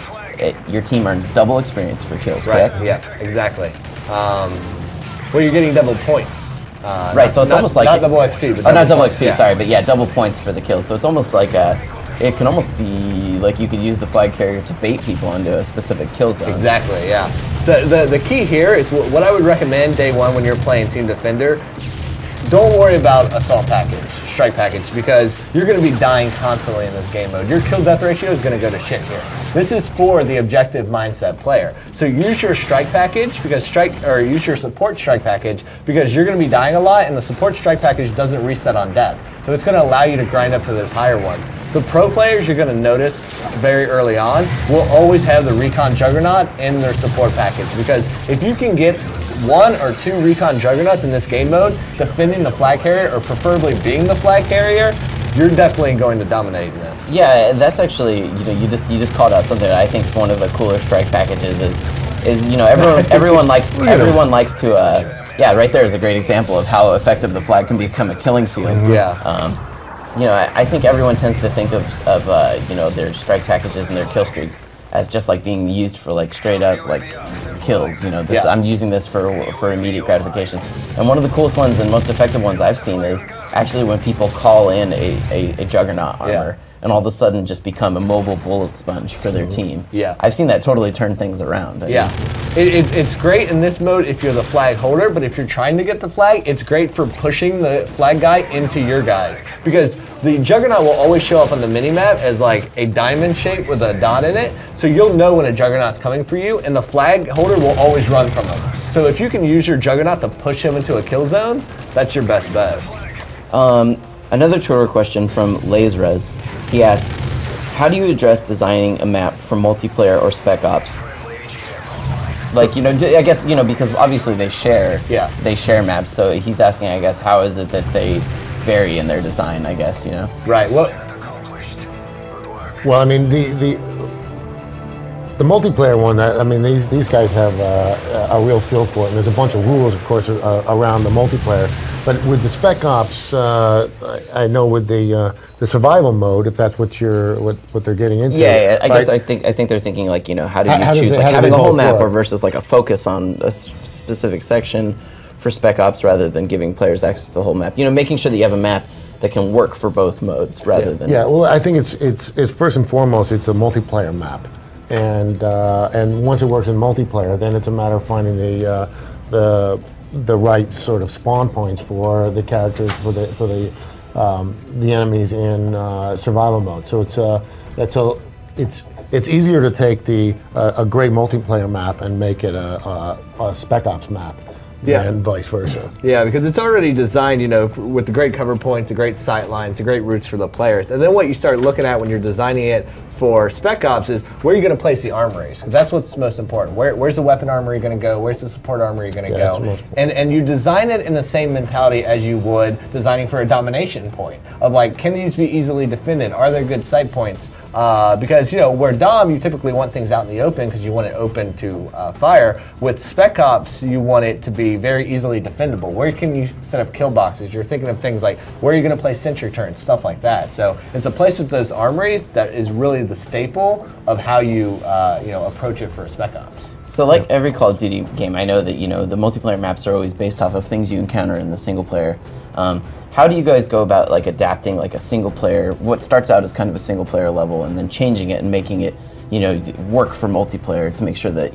your team earns double experience for kills, correct? Right. Yeah. Exactly. Well, you're getting double points. Right. So it's almost like not double XP, but not double XP. Yeah. Sorry, but yeah, double points for the kills. So it's almost like it can almost be like you could use the flag carrier to bait people into a specific kill zone. Exactly, yeah. The key here is what I would recommend day one when you're playing Team Defender. Don't worry about assault package, strike package, because you're going to be dying constantly in this game mode. Your kill death ratio is going to go to shit here. This is for the objective mindset player. So use your strike package use your support strike package, because you're going to be dying a lot, and the support strike package doesn't reset on death. So it's going to allow you to grind up to those higher ones. The pro players, you're going to notice very early on, will always have the Recon Juggernaut in their support package, because if you can get 1 or 2 Recon Juggernauts in this game mode, defending the flag carrier, or preferably being the flag carrier, you're definitely going to dominate in this. Yeah, that's actually, you just called out something that I think is one of the cooler strike packages is everyone likes to yeah, right there is a great example of how effective the flag can become a killing field. Yeah. I think everyone tends to think of their strike packages and their kill streaks as just like being used for like straight up like kills. I'm using this for immediate gratification. And one of the coolest ones and most effective ones I've seen is actually when people call in a Juggernaut armor and all of a sudden just become a mobile bullet sponge for their team. Yeah. I've seen that totally turn things around. It's great in this mode if you're the flag holder, but if you're trying to get the flag, it's great for pushing the flag guy into your guys, because the Juggernaut will always show up on the minimap as like a diamond shape with a dot in it, so you'll know when a Juggernaut's coming for you, and the flag holder will always run from him. So if you can use your Juggernaut to push him into a kill zone, that's your best bet. Another Twitter question from Lazerez. He asked, how do you address designing a map for multiplayer or spec ops? Like, I guess, because obviously they share maps, so he's asking, I guess, how is it that they vary in their design, I guess, Right, well, I mean, the multiplayer one, I mean, these guys have a real feel for it, and there's a bunch of rules, of course, around the multiplayer. But with the spec ops, I know with the survival mode, if that's what they're getting into. Yeah, I guess I think they're thinking like, how do you choose like having a whole map or versus like a focus on a specific section for spec ops rather than giving players access to the whole map. Making sure that you have a map that can work for both modes rather than. Yeah, well, I think it's first and foremost it's a multiplayer map, and once it works in multiplayer, then it's a matter of finding the right sort of spawn points for the characters for the enemies in survival mode. So it's easier to take a great multiplayer map and make it a spec ops map. And vice versa. Yeah, because it's already designed, with the great cover points, the great sight lines, the great routes for the players. And then what you start looking at when you're designing it for Spec Ops is where you're going to place the armories, because that's what's most important. Where's the weapon armory going to go? Where's the support armory going to go? And you design it in the same mentality as you would designing for a domination point of like, can these be easily defended? Are there good sight points? Because where Dom, you typically want things out in the open because you want it open to fire. With Spec Ops, you want it to be very easily defendable. Where can you set up kill boxes? You're thinking of things like where are you going to place sentry turrets, stuff like that. So it's a place with those armories that is really the staple of how you approach it for Spec Ops. So like every Call of Duty game, I know that the multiplayer maps are always based off of things you encounter in the single player. How do you guys go about like adapting like a single player, what starts out as kind of a single player level, and then changing it and making it work for multiplayer to make sure that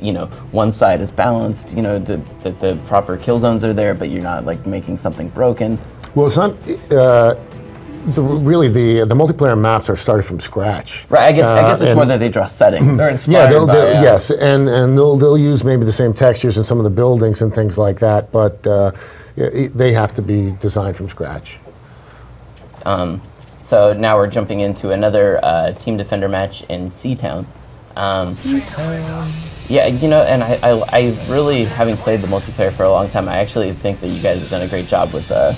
one side is balanced, that the proper kill zones are there, but you're not like making something broken? Well, it's not. Really, the multiplayer maps are started from scratch. Right. I guess it's more that they draw settings. They're inspired by, yes, and they'll use maybe the same textures in some of the buildings and things like that, but they have to be designed from scratch. So now we're jumping into another Team Defender match in Seatown. Yeah, and I really, having played the multiplayer for a long time, I actually think that you guys have done a great job with the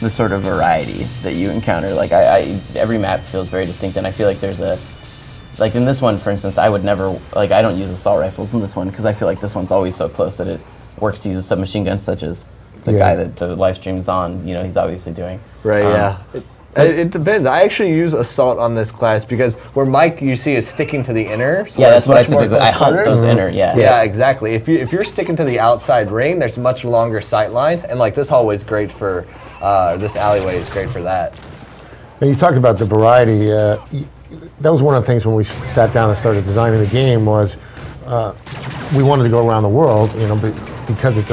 sort of variety that you encounter. Like every map feels very distinct, and I feel like there's like in this one, for instance, I would never, like I don't use assault rifles in this one because I feel like this one's always so close that it works to use a submachine gun, such as the guy that the live stream is on, he's obviously doing. Right, yeah. It depends. I actually use assault on this class because where Mike, you see, is sticking to the inner. So yeah, that's what I typically, I hunt those inner, Yeah, exactly. If you're sticking to the outside ring, there's much longer sight lines, and like this hallway is great for, this alleyway is great for that. And you talked about the variety. That was one of the things when we sat down and started designing the game was we wanted to go around the world, because it's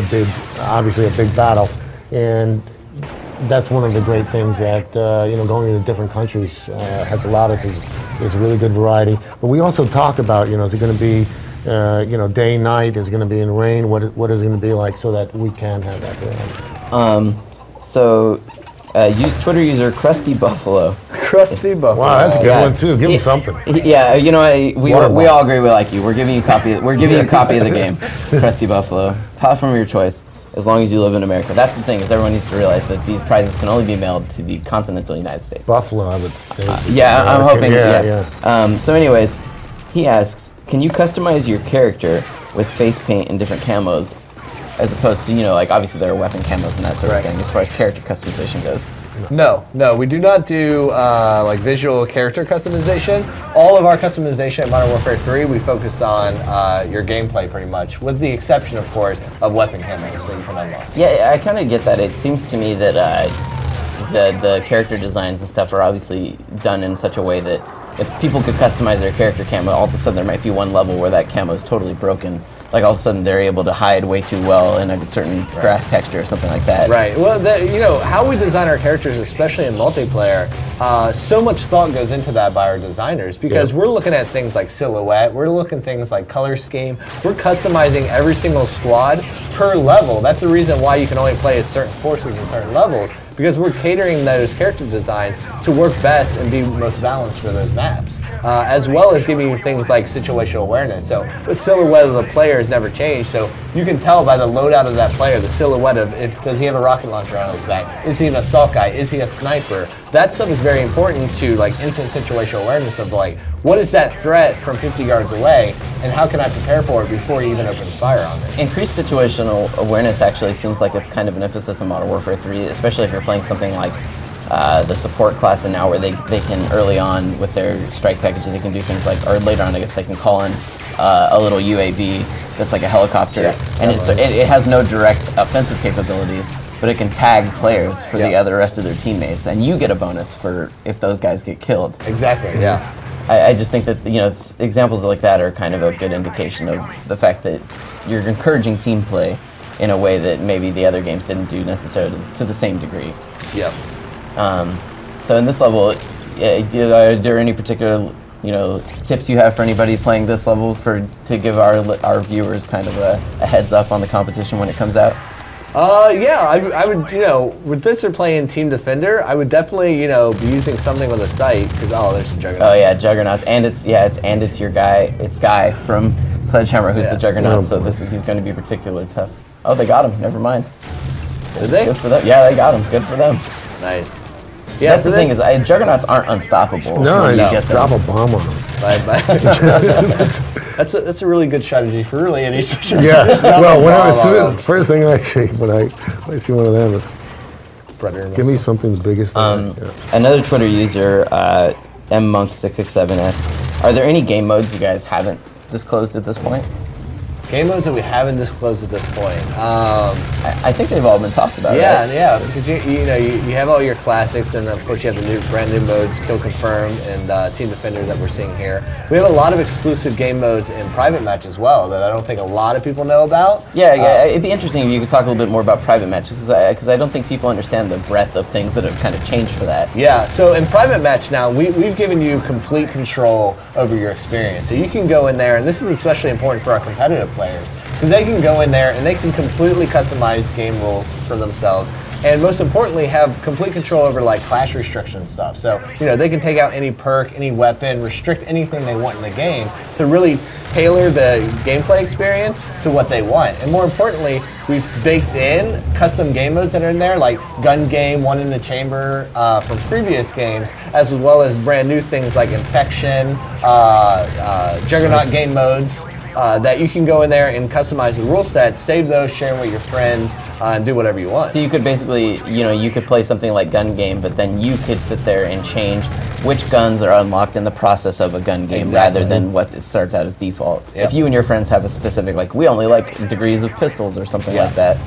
obviously a big battle, and that's one of the great things that going into different countries has allowed us is really good variety. But we also talk about is it going to be day, night? Is it going to be in rain? What is it going to be like so that we can have that variety? So, Twitter user Krusty Buffalo. Krusty Buffalo. Wow, that's a good one too. Give him something. Yeah, we all agree we like you. We're giving you a copy. We're giving you a copy of the game, Krusty Buffalo. Platform of your choice, as long as you live in America. That's the thing, is everyone needs to realize that these prizes can only be mailed to the continental United States. Buffalo, I would think. Yeah, I'm hoping. Yeah. So, anyways, he asks, can you customize your character with face paint and different camos? As opposed to, like obviously there are weapon camos and that sort of thing as far as character customization goes. No, we do not do like visual character customization. All of our customization in Modern Warfare 3, we focus on your gameplay pretty much, with the exception, of course, of weapon camos that you can unlock. Yeah, I kind of get that. It seems to me that the character designs and stuff are obviously done in such a way that if people could customize their character camo, all of a sudden there might be one level where that camo is totally broken. Like all of a sudden they're able to hide way too well in a certain grass texture or something like that. Right. Well, how we design our characters, especially in multiplayer, so much thought goes into that by our designers because we're looking at things like silhouette, we're looking at things like color scheme, we're customizing every single squad per level. That's the reason why you can only play as certain forces in certain levels, because we're catering those character designs to work best and be most balanced for those maps, as well as giving you things like situational awareness. So the silhouette of the player has never changed, so you can tell by the loadout of that player, the silhouette of, does he have a rocket launcher on his back? Is he an assault guy? Is he a sniper? That stuff is very important to like instant situational awareness of like, what is that threat from 50 yards away, and how can I prepare for it before he even opens fire on me? Increased situational awareness actually seems like it's kind of an emphasis in Modern Warfare 3, especially if you're playing something like the support class, and now where they can early on with their strike package, they can do things like, or later on I guess they can call in a little UAV that's like a helicopter, and it has no direct offensive capabilities, but it can tag players for the rest of their teammates, and you get a bonus for if those guys get killed. Exactly, yeah. I just think that examples like that are kind of a good indication of the fact that you're encouraging team play in a way that maybe the other games didn't do necessarily to the same degree. Yep. So in this level, are there any particular tips you have for anybody playing this level to give our viewers kind of a heads up on the competition when it comes out? I would, with this or playing Team Defender, I would definitely, be using something with a sight, because, there's some Juggernauts. Oh yeah, Juggernauts, and it's your guy, it's Guy from Sledgehammer who's the Juggernaut, so he's going to be particularly tough. Oh, they got him, never mind. Did they? Good for them. Yeah, they got him, good for them. Nice. Yeah, that's the thing is, Juggernauts aren't unstable. No, you drop a bomb on them. That's a really good strategy for really any situation. Yeah, well, the first thing I see when I see one of them is, give me something the biggest thing. Another Twitter user, mmonk667 asks, are there any game modes you guys haven't disclosed at this point? Game modes that we haven't disclosed at this point. I think they've all been talked about. Yeah, right? yeah, because you have all your classics, and of course you have the brand new modes, Kill Confirmed and Team Defender that we're seeing here. We have a lot of exclusive game modes in private match as well that I don't think a lot of people know about. Yeah, it'd be interesting if you could talk a little bit more about private match, because I don't think people understand the breadth of things that have kind of changed for that. Yeah, so in private match now, we've given you complete control over your experience. So you can go in there, and this is especially important for our competitive players, because they can go in there and they can completely customize game rules for themselves, and most importantly have complete control over like class restriction stuff. So they can take out any perk, any weapon, restrict anything they want in the game to really tailor the gameplay experience to what they want. And more importantly, we've baked in custom game modes that are in there, like gun game, one in the chamber from previous games, as well as brand new things like infection, Juggernaut game modes. That you can go in there and customize the rule set, save those, share them with your friends, and do whatever you want. So you could basically, you could play something like gun game, but then you could sit there and change which guns are unlocked in the process of a gun game rather than what starts out as default. Yep. If you and your friends have a specific, like, we only like degrees of pistols or something like that.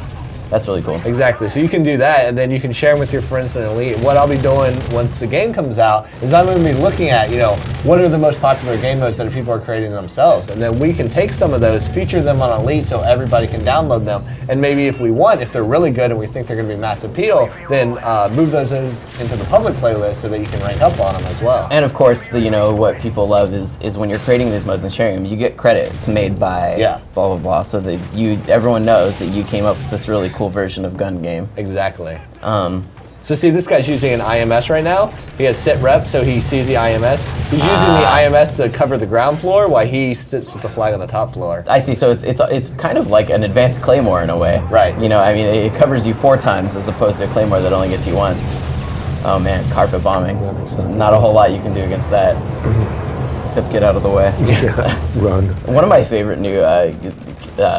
That's really cool. Exactly. So you can do that, and then you can share them with your friends in Elite. What I'll be doing once the game comes out is I'm going to be looking at, what are the most popular game modes that people are creating themselves, and then we can take some of those, feature them on Elite so everybody can download them, and maybe if we want, if they're really good and we think they're going to be mass appeal, then move those into the public playlist so that you can rank up on them as well. And of course, what people love is when you're creating these modes and sharing them, you get credit. It's made by blah blah blah, so that everyone knows that you came up with this really cool version of gun game. Exactly. So see, this guy's using an IMS right now. He has sit rep, so he sees the IMS. He's using the IMS to cover the ground floor while he sits with the flag on the top floor. I see. So it's kind of like an advanced claymore in a way. Right. I mean, it covers you 4 times as opposed to a claymore that only gets you once. Oh man, carpet bombing. Not a whole lot you can do against that. Except get out of the way. Run. One of my favorite new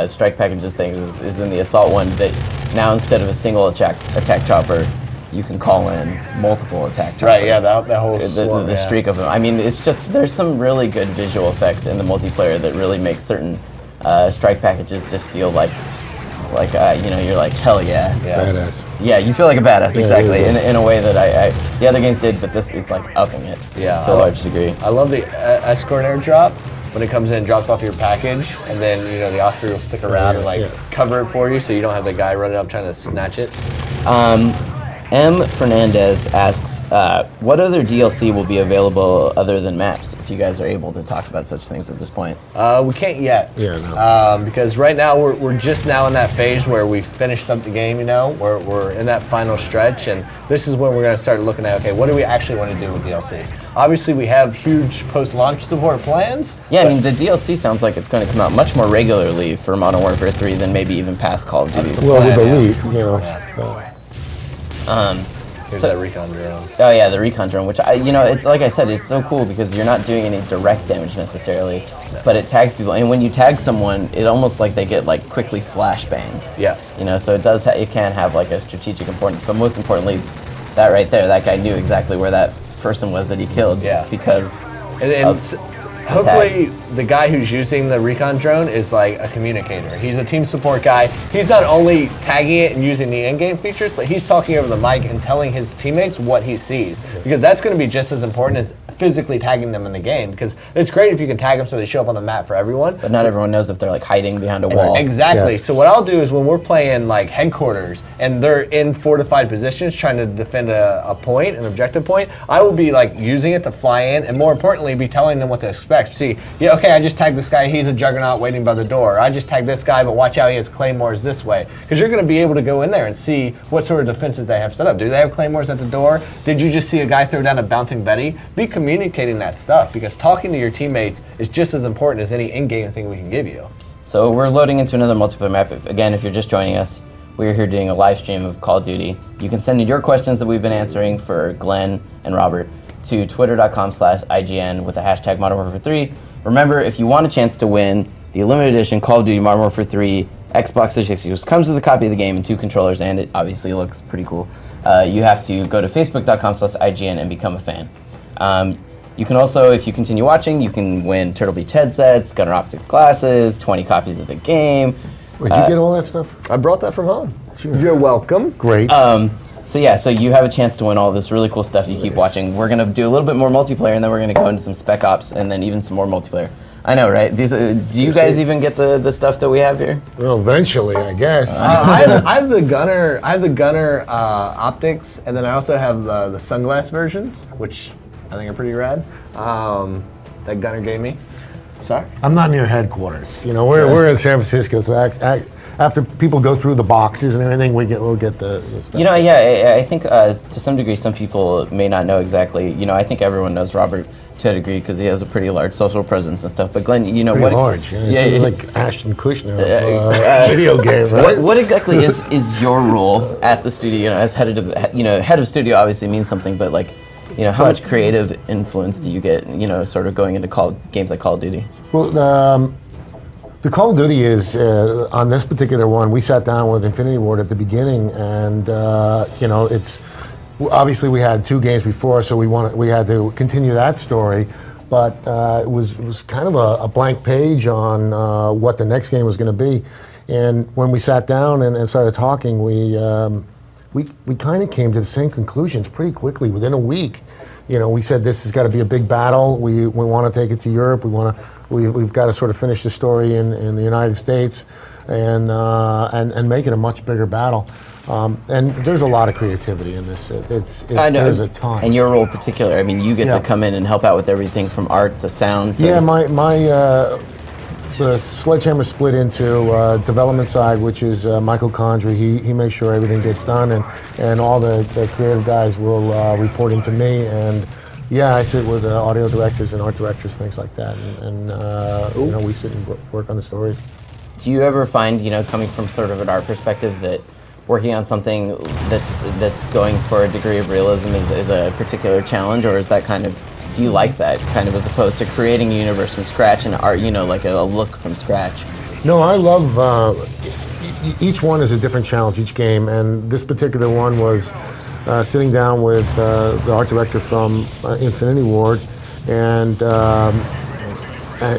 strike packages things is in the assault one, that now instead of a single attack chopper, you can call in multiple attack choppers. Right, yeah, that whole the streak of them. I mean, it's just, there's some really good visual effects in the multiplayer that really make certain strike packages just feel like you're like, hell yeah. Badass. Yeah, you feel like a badass, exactly, yeah. In a way that the other games did, but this, it's like upping it to a large degree. I love the escort airdrop. When it comes in, drops off your package, and then the Osprey will stick around and cover it for you, so you don't have the guy running up trying to snatch it. M. Fernandez asks, what other DLC will be available other than maps, if you guys are able to talk about such things at this point? We can't yet. Yeah, no. Because right now we're just now in that phase where we finished up the game, we're in that final stretch, and this is when we're going to start looking at, okay, what do we actually want to do with DLC? Obviously, we have huge post-launch support plans. Yeah, I mean, the DLC sounds like it's going to come out much more regularly for Modern Warfare 3 than maybe even past Call of Duty. Well, with Elite, Here's that recon drone. Oh yeah, the recon drone, which it's like I said, it's so cool because you're not doing any direct damage necessarily, but it tags people, and when you tag someone, it almost like they get like quickly flashbanged. Yeah. So it can have like a strategic importance, but most importantly, that right there, that guy knew exactly where that person was that he killed. Yeah. Because. Hopefully the guy who's using the recon drone is like a communicator. He's a team support guy. He's not only tagging it and using the in-game features, but he's talking over the mic and telling his teammates what he sees. Because that's going to be just as important as physically tagging them in the game, because it's great if you can tag them so they show up on the map for everyone. But not everyone knows if they're like hiding behind a wall. Exactly. Yes. So what I'll do is when we're playing like headquarters and they're in fortified positions trying to defend a point, an objective point, I will be like using it to fly in, and more importantly, be telling them what to expect. See, okay, I just tagged this guy, he's a Juggernaut waiting by the door. I just tagged this guy, but watch out, he has claymores this way. Because you're going to be able to go in there and see what sort of defenses they have set up. Do they have claymores at the door? Did you just see a guy throw down a bouncing Betty? Be communicating that stuff, because talking to your teammates is just as important as any in-game thing we can give you. So we're loading into another multiplayer map. If you're just joining us, we're here doing a live stream of Call of Duty. You can send in your questions that we've been answering for Glenn and Robert to twitter.com/IGN with the hashtag Modern Warfare 3. Remember, if you want a chance to win the limited edition Call of Duty Modern Warfare 3 Xbox 360, which comes with a copy of the game and 2 controllers, and it obviously looks pretty cool, you have to go to facebook.com/IGN and become a fan. You can also, if you continue watching, you can win Turtle Beach headsets, Gunner Optic glasses, 20 copies of the game. Wait, did you get all that stuff? I brought that from home. Sure. You're welcome. Great. So yeah, so you have a chance to win all this really cool stuff. You keep watching. We're gonna do a little bit more multiplayer, and then we're gonna go into some spec ops, and then even some more multiplayer. I know, right? These, do you guys even get the stuff that we have here? Well, eventually, I guess. I have the gunner. I have the gunner optics, and then I also have the sunglass versions, which I think are pretty rad. That gunner gave me. Sorry. I'm not near headquarters. You know, we're in San Francisco, so after people go through the boxes and everything, we'll get the stuff. You know, yeah, I think to some degree, some people may not know exactly. You know, I think everyone knows Robert to a degree because he has a pretty large social presence and stuff. But Glenn, you know pretty what? Large. Yeah, it's like Ashton Kutcher video game. Right? What exactly is your role at the studio? You know, as head of studio obviously means something, but like, you know, how much creative influence do you get? You know, sort of going into games like Call of Duty. Well, the Call of Duty is, on this particular one, we sat down with Infinity Ward at the beginning, and you know, it's, obviously we had 2 games before, so we had to continue that story, but it was kind of a blank page on what the next game was going to be. And when we sat down and started talking, we kind of came to the same conclusions pretty quickly, within a week. You know, we said this has got to be a big battle. We want to take it to Europe. We've got to sort of finish the story in the United States, and make it a much bigger battle. And there's a lot of creativity in this. I know. There's a ton. And your role in particular, I mean, you get to come in and help out with everything from art to sound. To The Sledgehammer split into development side, which is Michael Condrey. He makes sure everything gets done, and all the creative guys will report into me. And yeah, I sit with audio directors and art directors, things like that, and you know, we sit and work on the stories. Do you ever find, you know, coming from sort of an art perspective, that working on something that's going for a degree of realism is a particular challenge, or is that kind of, do you like that kind of, as opposed to creating a universe from scratch and art, you know, like a look from scratch? No, I love, each one is a different challenge, each game, and this particular one was sitting down with the art director from Infinity Ward, and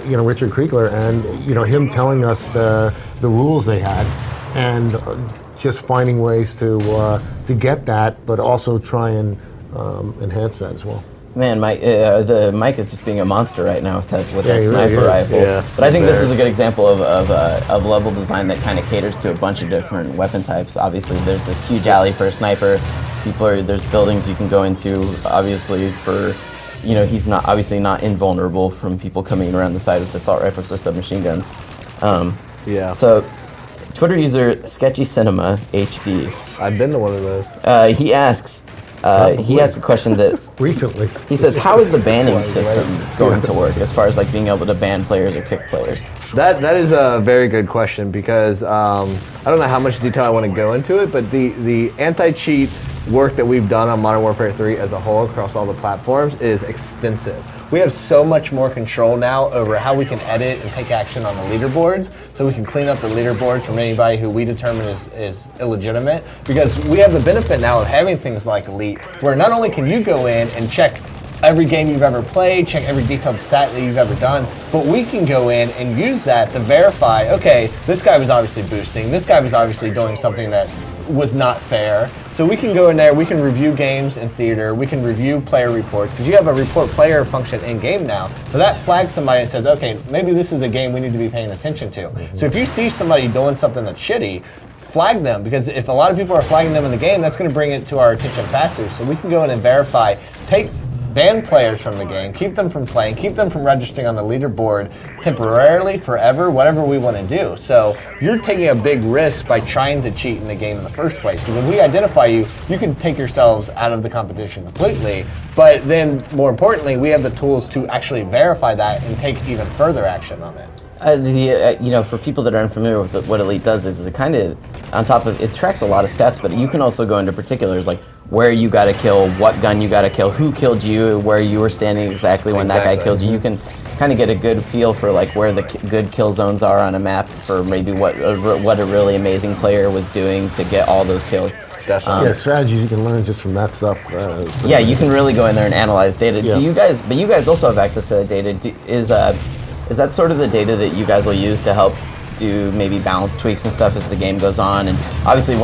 you know, Richard Kriegler, and you know, him telling us the rules they had, and just finding ways to get that, but also try and enhance that as well. Man, the mic is just being a monster right now with that sniper really rifle. Yeah, but I think this is a good example of level design that kind of caters to a bunch of different weapon types. Obviously, there's this huge alley for a sniper. There's buildings you can go into. Obviously, for, you know, he's not not invulnerable from people coming around the side with assault rifles or submachine guns. Yeah. So, Twitter user Sketchy Cinema HD. I've been to one of those. He asks. He asked a question that recently. He says, "How is the banning system going to work as far as like being able to ban players or kick players?" That is a very good question, because I don't know how much detail I want to go into it, but the anti-cheat work that we've done on Modern Warfare 3 as a whole across all the platforms is extensive. We have so much more control now over how we can edit and take action on the leaderboards, so we can clean up the leaderboards from anybody who we determine is illegitimate, because we have the benefit now of having things like Elite, where not only can you go in and check every game you've ever played, check every detailed stat that you've ever done, but we can go in and use that to verify, okay, this guy was obviously boosting, this guy was obviously doing something that was not fair. So we can go in there, we can review games in theater, we can review player reports, because you have a report player function in game now. So that flags somebody and says, okay, maybe this is a game we need to be paying attention to. So if you see somebody doing something that's shitty, flag them, because if a lot of people are flagging them in the game, that's going to bring it to our attention faster. So we can go in and verify, ban players from the game, keep them from playing, keep them from registering on the leaderboard temporarily, forever, whatever we want to do. So you're taking a big risk by trying to cheat in the game in the first place. Because if we identify you, you can take yourselves out of the competition completely. But then, more importantly, we have the tools to actually verify that and take even further action on it. You know, for people that are unfamiliar with what Elite does is it kind of, on top of, it tracks a lot of stats, but you can also go into particulars like where you got to kill, what gun you got to kill, who killed you, where you were standing exactly when that guy killed you. You can kind of get a good feel for like where the good kill zones are on a map, for maybe what a really amazing player was doing to get all those kills. Definitely. Yeah, strategies you can learn just from that stuff. Yeah, you can really go in there and analyze data. Yeah. But you guys also have access to that data. Is that sort of the data that you guys will use to help do maybe balance tweaks and stuff as the game goes on? And obviously,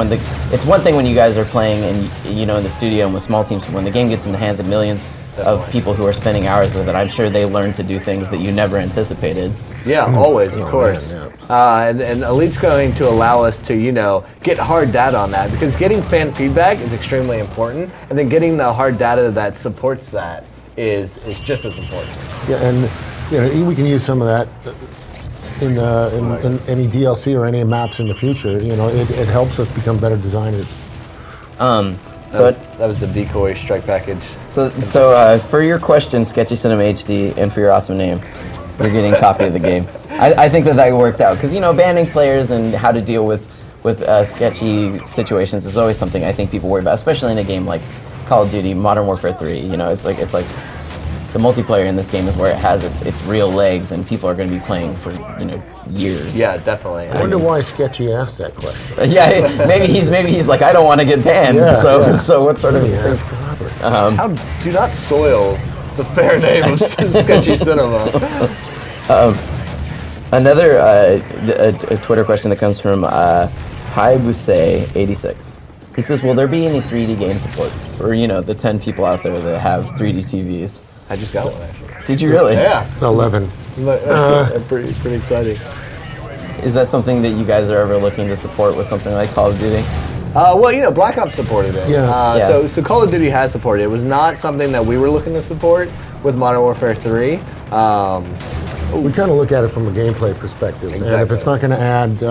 it's one thing when you guys are playing and in the studio and with small teams. But when the game gets in the hands of millions of people who are spending hours with it, I'm sure they learn to do things that you never anticipated. Yeah, always, of course. Man, yeah. And Elite's going to allow us to, get hard data on that, because getting fan feedback is extremely important, and then getting the hard data that supports that is just as important. Yeah, and we can use some of that in any DLC or any maps in the future. It helps us become better designers. That was the decoy strike package. So for your question, Sketchy Cinema HD, and for your awesome name, you're getting a copy of the game. I think that worked out, because banning players and how to deal with sketchy situations is always something I think people worry about, especially in a game like Call of Duty, Modern Warfare 3. It's like the multiplayer in this game is where it has its real legs, and people are going to be playing for years. Yeah, I wonder why Sketchy asked that question. Yeah, maybe he's like, I don't want to get banned. Yeah, so what sort of things? Do not soil the fair name of Sketchy Cinema. Another a Twitter question that comes from Haibuse86. He says, will there be any 3D game support for the 10 people out there that have 3D TVs? I just got one, actually. Did you really? Yeah. 11. Pretty exciting. Is that something that you guys are ever looking to support with something like Call of Duty? Well, Black Ops supported it. Yeah. So Call of Duty has supported it. It was not something that we were looking to support with Modern Warfare 3. We kind of look at it from a gameplay perspective, and if it's not going to add,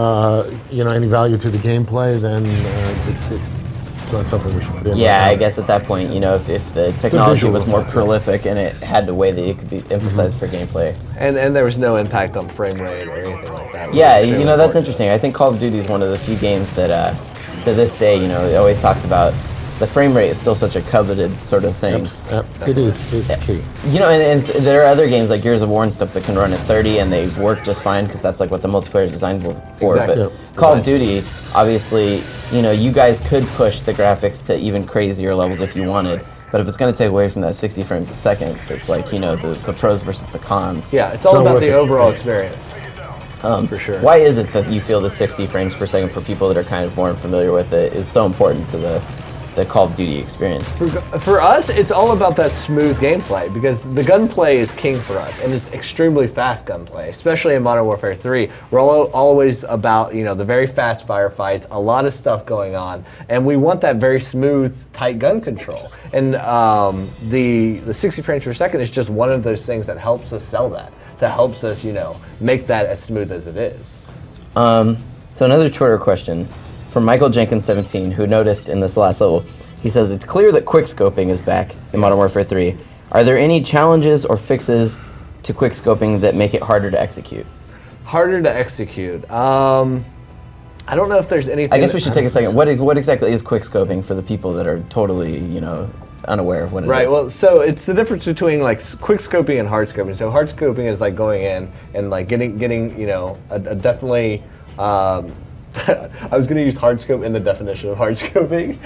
any value to the gameplay, then it's not something we should put in. Yeah, I guess at that point, if the technology was more prolific and it had a way that it could be emphasized for gameplay. And there was no impact on frame rate or anything like that. Yeah, that's interesting. I think Call of Duty is one of the few games that, to this day, it always talks about the frame rate is still such a coveted sort of thing. It is. It's key. And there are other games like Gears of War and stuff that can run at 30 and they work just fine, because that's like what the multiplayer is designed for. Exactly. But Call of Duty, obviously, you guys could push the graphics to even crazier levels if you wanted. But if it's going to take away from that 60 frames a second, it's like, the pros versus the cons. Yeah, it's all about the overall experience. For sure. Why is it that you feel the 60 frames per second, for people that are kind of more familiar with it, is so important to the Call of Duty experience? For us, it's all about that smooth gameplay, because the gunplay is king for us, and it's extremely fast gunplay, especially in Modern Warfare 3. We're always about, the very fast firefights, a lot of stuff going on, and we want that very smooth, tight gun control. And the 60 frames per second is just one of those things that helps us sell that helps us, make that as smooth as it is. So another Twitter question from Michael Jenkins 17, who noticed in this last level. He says, it's clear that quickscoping is back in Modern Warfare 3. Are there any challenges or fixes to quickscoping that make it harder to execute? Harder to execute. I don't know if there's anything. I guess we should take a second. What exactly is quickscoping for the people that are totally, unaware of what it is? Right, well, so it's the difference between quickscoping and hardscoping. So hardscoping is going in and getting a definitely I was going to use hardscope in the definition of hardscoping,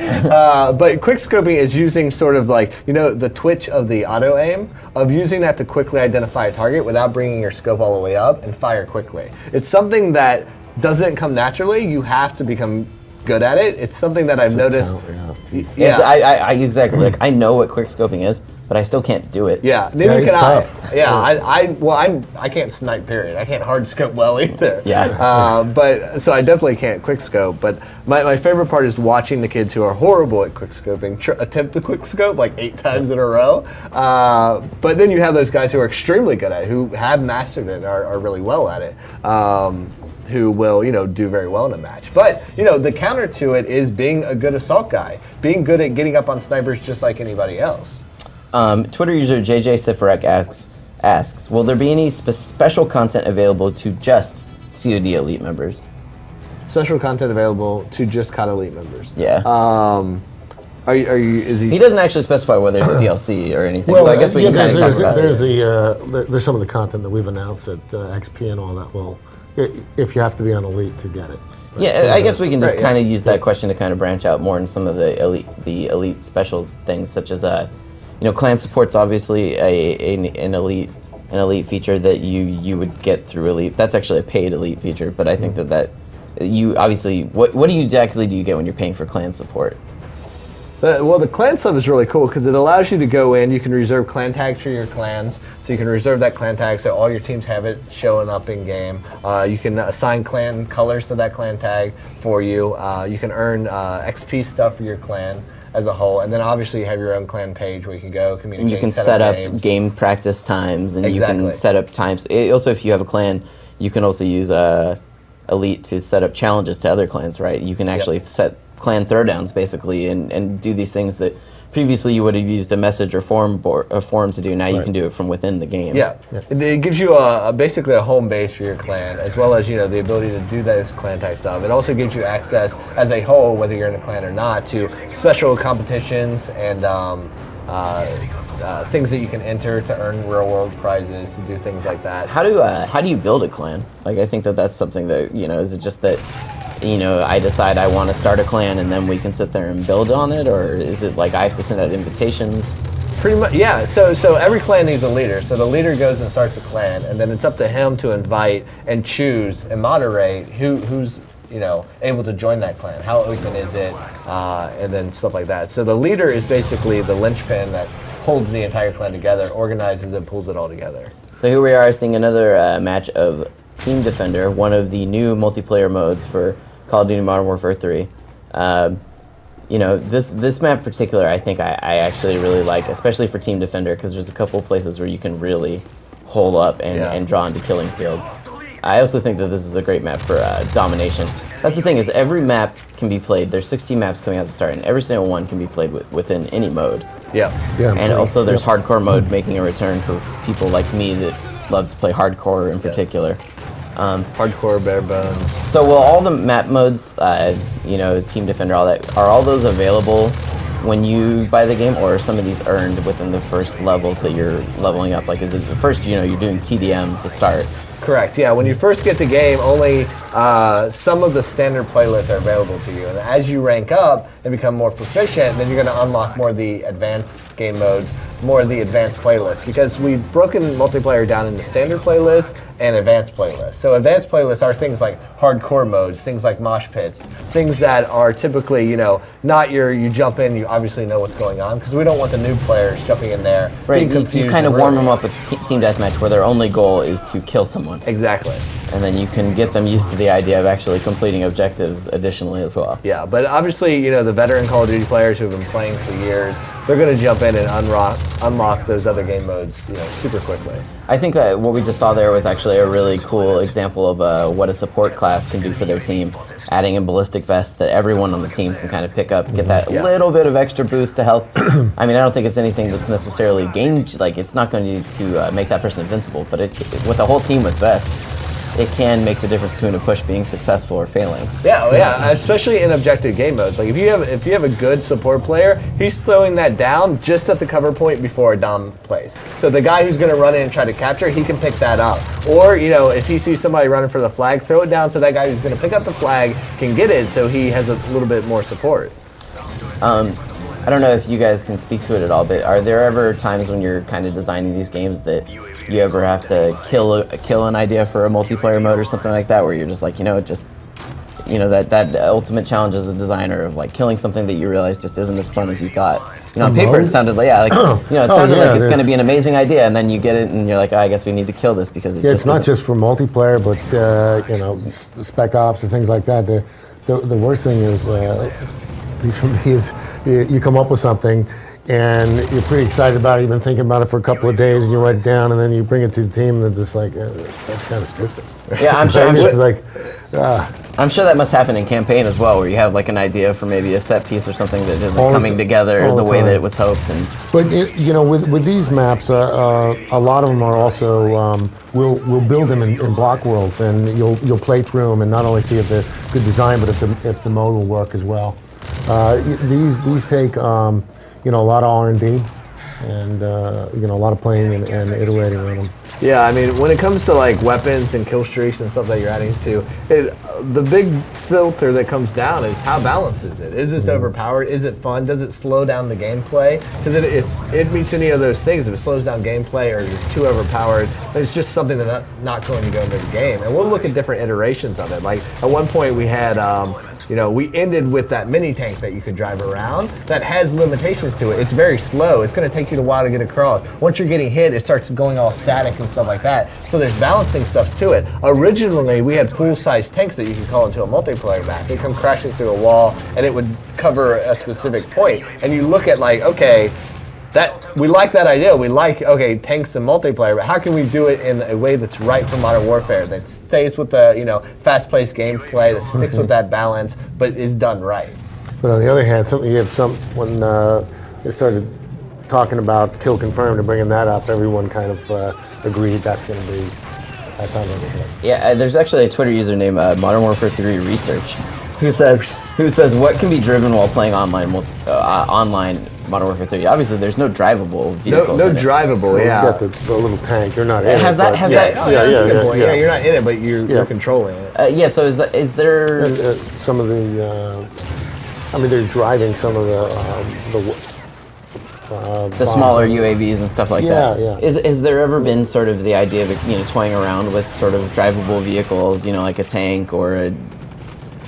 but quickscoping is using sort of the twitch of the auto aim, of using that to quickly identify a target without bringing your scope all the way up and fire quickly. It's something that doesn't come naturally. You have to become good at it. It's something that I've noticed. Exactly. I know what quickscoping is, but I still can't do it. Yeah, neither can tough. I. Yeah, I can't snipe. Period. I can't hard scope well either. Yeah. But so I definitely can't quick scope. But my favorite part is watching the kids who are horrible at quick scoping attempt to quick scope 8 times in a row. But then you have those guys who are extremely good at it, who have mastered it and are really well at it. Who will, do very well in a match. But, the counter to it is being a good assault guy, being good at getting up on snipers just like anybody else. Twitter user JJ Sifarek asks, will there be any special content available to just COD Elite members? Special content available to just COD Elite members? Yeah. Is he? He doesn't actually specify whether it's DLC or anything, so I guess we can kind of talk about it. There's some of the content that we've announced at XP and all that. Well, if you have to be on Elite to get it. Yeah, I guess we can just Right, kind of use that question to kind of branch out more in some of the elite specials things, such as clan support's obviously an elite feature that you would get through elite. That's actually a paid elite feature, but I think that you obviously what do you exactly do you get when you're paying for clan support? Well, the clan sub is really cool because it allows you to go in. You can reserve clan tags for your clans, so you can reserve that clan tag so all your teams have it showing up in game. You can assign clan colors to that clan tag for you. You can earn XP stuff for your clan as a whole, and then obviously you have your own clan page where you can go communicate. And you can set up game practice times, and you can set up times. Also, if you have a clan, you can also use elite to set up challenges to other clans, right? You can actually set clan throwdowns basically and do these things that previously you would have used a message or forum to do. Now you can do it from within the game. Yeah, it gives you basically a home base for your clan, as well as the ability to do those clan type stuff. It also gives you access as a whole, whether you're in a clan or not, to special competitions and things that you can enter to earn real world prizes, to do things like that. How do you build a clan? Like, I think that's something that is it just that I decide I want to start a clan and then we can sit there and build on it, or is it like I have to send out invitations? Pretty much, yeah. So every clan needs a leader. So the leader goes and starts a clan, and then it's up to him to invite and choose and moderate who's able to join that clan. How open is it, and then stuff like that. So the leader is basically the linchpin that holds the entire clan together, organizes and pulls it all together. So here we are seeing another match of Team Defender, one of the new multiplayer modes for Call of Duty Modern Warfare 3. This map in particular, I think I actually really like, especially for Team Defender, because there's a couple places where you can really hole up and draw into killing fields. I also think that this is a great map for domination. That's the thing, is every map can be played. There's 16 maps coming out to start, and every single one can be played within any mode. Yeah. And also there's hardcore mode making a return for people like me that love to play hardcore in particular. Hardcore, bare bones. So will all the map modes, Team Defender, all that, are all those available when you buy the game, or are some of these earned within the first levels that you're leveling up? Like, is it first, you're doing TDM to start? Correct, yeah. When you first get the game, only some of the standard playlists are available to you. And as you rank up and become more proficient, then you're going to unlock more of the advanced game modes, more of the advanced playlists. Because we've broken multiplayer down into standard playlists and advanced playlists. So advanced playlists are things like hardcore modes, things like mosh pits, things that are typically, not you jump in, you obviously know what's going on, because we don't want the new players jumping in there, right, being confused. You kind of warm them up with Team Deathmatch, where their only goal is to kill someone. Exactly. And then you can get them used to the idea of actually completing objectives additionally as well. Yeah, but obviously, the veteran Call of Duty players who have been playing for years, they're going to jump in and unlock those other game modes, super quickly. I think that what we just saw there was actually a really cool example of what a support class can do for their team, adding a ballistic vest that everyone on the team can kind of pick up, get that little bit of extra boost to health. I mean, I don't think it's anything that's necessarily it's not going to make that person invincible, but with a whole team with vests, it can make the difference between a push being successful or failing. Yeah, especially in objective game modes. Like if you have a good support player, he's throwing that down just at the cover point before a dom plays. So the guy who's going to run in and try to capture, he can pick that up. Or if he sees somebody running for the flag, throw it down so that guy who's going to pick up the flag can get it, so he has a little bit more support. I don't know if you guys can speak to it at all, but are there ever times when you're kind of designing these games that you ever have to kill an idea for a multiplayer mode or something like that, where you're just like, that ultimate challenge as a designer of like killing something that you realize just isn't as fun as you thought. On paper it sounded like like it's going to be an amazing idea, and then you get it and you're like, I guess we need to kill this because it's not just for multiplayer, but spec ops or things like that. The worst thing is, at least for me, is you come up with something and you're pretty excited about it. You've been thinking about it for a couple of days, and you write it down, and then you bring it to the team, and they're just like, that's kind of stupid. Yeah, I'm sure. It's like, I'm sure that must happen in campaign as well, where you have like an idea for maybe a set piece or something that isn't coming together the way that it was hoped. But with these maps, a lot of them are also we'll build them in block worlds, and you'll play through them and not only see if they're good design, but if the mode will work as well. These take a lot of R&D, and you know, a lot of playing and iterating on them. Yeah, I mean, when it comes to like weapons and kill streaks and stuff that you're adding to, the big filter that comes down is how balanced is it? Is this overpowered? Is it fun? Does it slow down the gameplay? Because if it meets any of those things, if it slows down gameplay or is too overpowered, it's just something that's not going to go into the game. And we'll look at different iterations of it. Like at one point we had, you know, we ended with that mini tank that you could drive around that has limitations to it. It's very slow. It's going to take you a while to get across. Once you're getting hit, it starts going all static and stuff like that. So there's balancing stuff to it. Originally, we had full-size tanks that you could call into a multiplayer map. They come crashing through a wall, and it would cover a specific point. And you look at like, okay, we like that idea. We like, okay, tanks and multiplayer, but how can we do it in a way that's right for Modern Warfare, that stays with the, you know, fast-paced gameplay, that sticks with that balance, but is done right? But on the other hand, when they started talking about kill confirmed and bringing that up, everyone kind of agreed that sounds like a hit. Yeah, there's actually a Twitter user named Modern Warfare 3 Research who says what can be driven while playing online Modern Warfare 3. Obviously, there's no drivable vehicles. No drivable, yeah. You got the little tank. You're not in it. Has that? Yeah, you're not in it, but you're controlling it. Yeah. So is there some of the? I mean, they're driving some of the smaller UAVs and stuff like that. Yeah. Is there ever been sort of the idea of, you know, toying around with sort of drivable vehicles, you know, like a tank or a,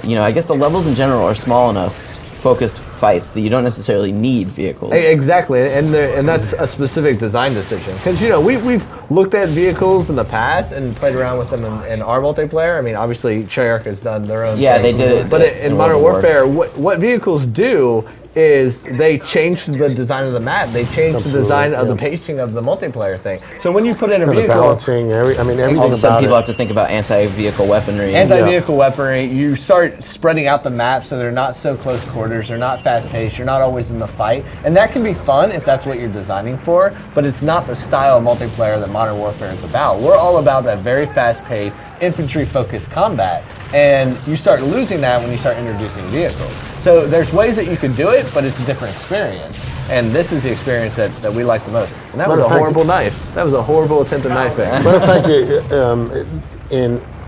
you know, I guess the levels in general are small enough, focused fights, that you don't necessarily need vehicles. Exactly, and that's a specific design decision. Because, you know, we've looked at vehicles in the past and played around with them in our multiplayer. I mean, obviously, Treyarch has done their own thing. They did it. But in Modern Warfare, what vehicles do is they changed the design of the map. They changed the design of the pacing of the multiplayer thing. So when you put in a vehicle, the balancing, everything. All of a sudden, people have to think about anti-vehicle weaponry. Anti-vehicle weaponry. You start spreading out the map so they're not so close quarters. They're not fast-paced. You're not always in the fight, and that can be fun if that's what you're designing for. But it's not the style of multiplayer that Modern Warfare is about. We're all about that very fast-paced, infantry-focused combat, and you start losing that when you start introducing vehicles. So there's ways that you could do it, but it's a different experience. And this is the experience that we like the most. And that was a horrible knife. That was a horrible attempt at knife thing. But in fact,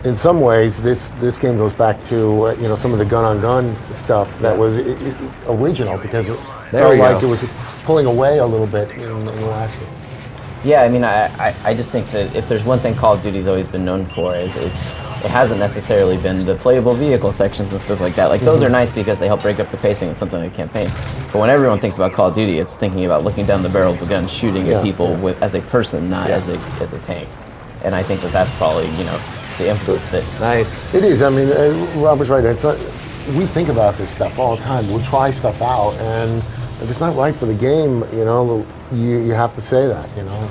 in some ways, this game goes back to you know, some of the gun-on-gun stuff that was original, because it felt like it was pulling away a little bit in the last game. Yeah, I mean, I just think that if there's one thing Call of Duty's always been known for, is it hasn't necessarily been the playable vehicle sections and stuff like that. Like, those are nice because they help break up the pacing of something like a campaign. But when everyone thinks about Call of Duty, it's thinking about looking down the barrel of a gun, shooting at people as a person, not as a tank. And I think that's probably, you know, the emphasis that... Nice. It is. I mean, Robert's right. It's not, we think about this stuff all the time. We'll try stuff out, and if it's not right for the game, you know, you have to say that, you know.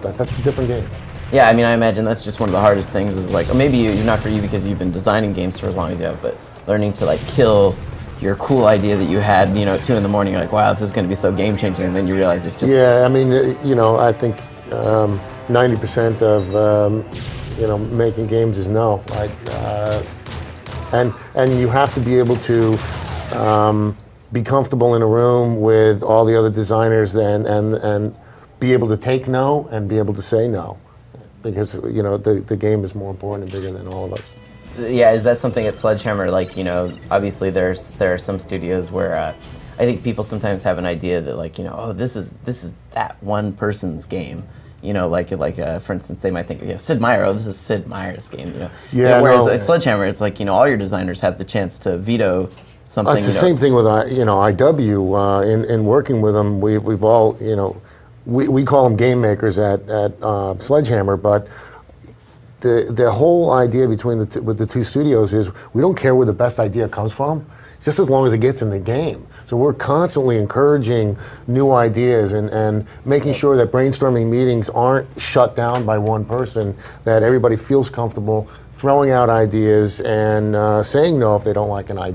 That's a different game. Yeah, I mean, I imagine that's just one of the hardest things, is like, or maybe you're not for you because you've been designing games for as long as you have, but learning to like kill your cool idea that you had, you know, at 2 in the morning, you're like, wow, this is going to be so game changing, and then you realize it's just... Yeah, I mean, you know, I think 90% of, you know, making games is no. Like, and you have to be able to be comfortable in a room with all the other designers and be able to take no and be able to say no. Because, you know, the game is more important and bigger than all of us. Yeah, is that something at Sledgehammer? Like, you know, obviously there are some studios where I think people sometimes have an idea that, like, you know, oh, this is that one person's game. You know, like for instance, they might think, you know, Sid Meier, oh, this is Sid Meier's game. You know, yeah. Whereas at Sledgehammer, it's like, you know, all your designers have the chance to veto something. It's the same thing with you know, IW. In working with them, we've all, you know. We call them game makers at Sledgehammer, but the whole idea with the two studios is we don't care where the best idea comes from, just as long as it gets in the game. So we're constantly encouraging new ideas and making sure that brainstorming meetings aren't shut down by one person, that everybody feels comfortable throwing out ideas and saying no if they don't like an idea.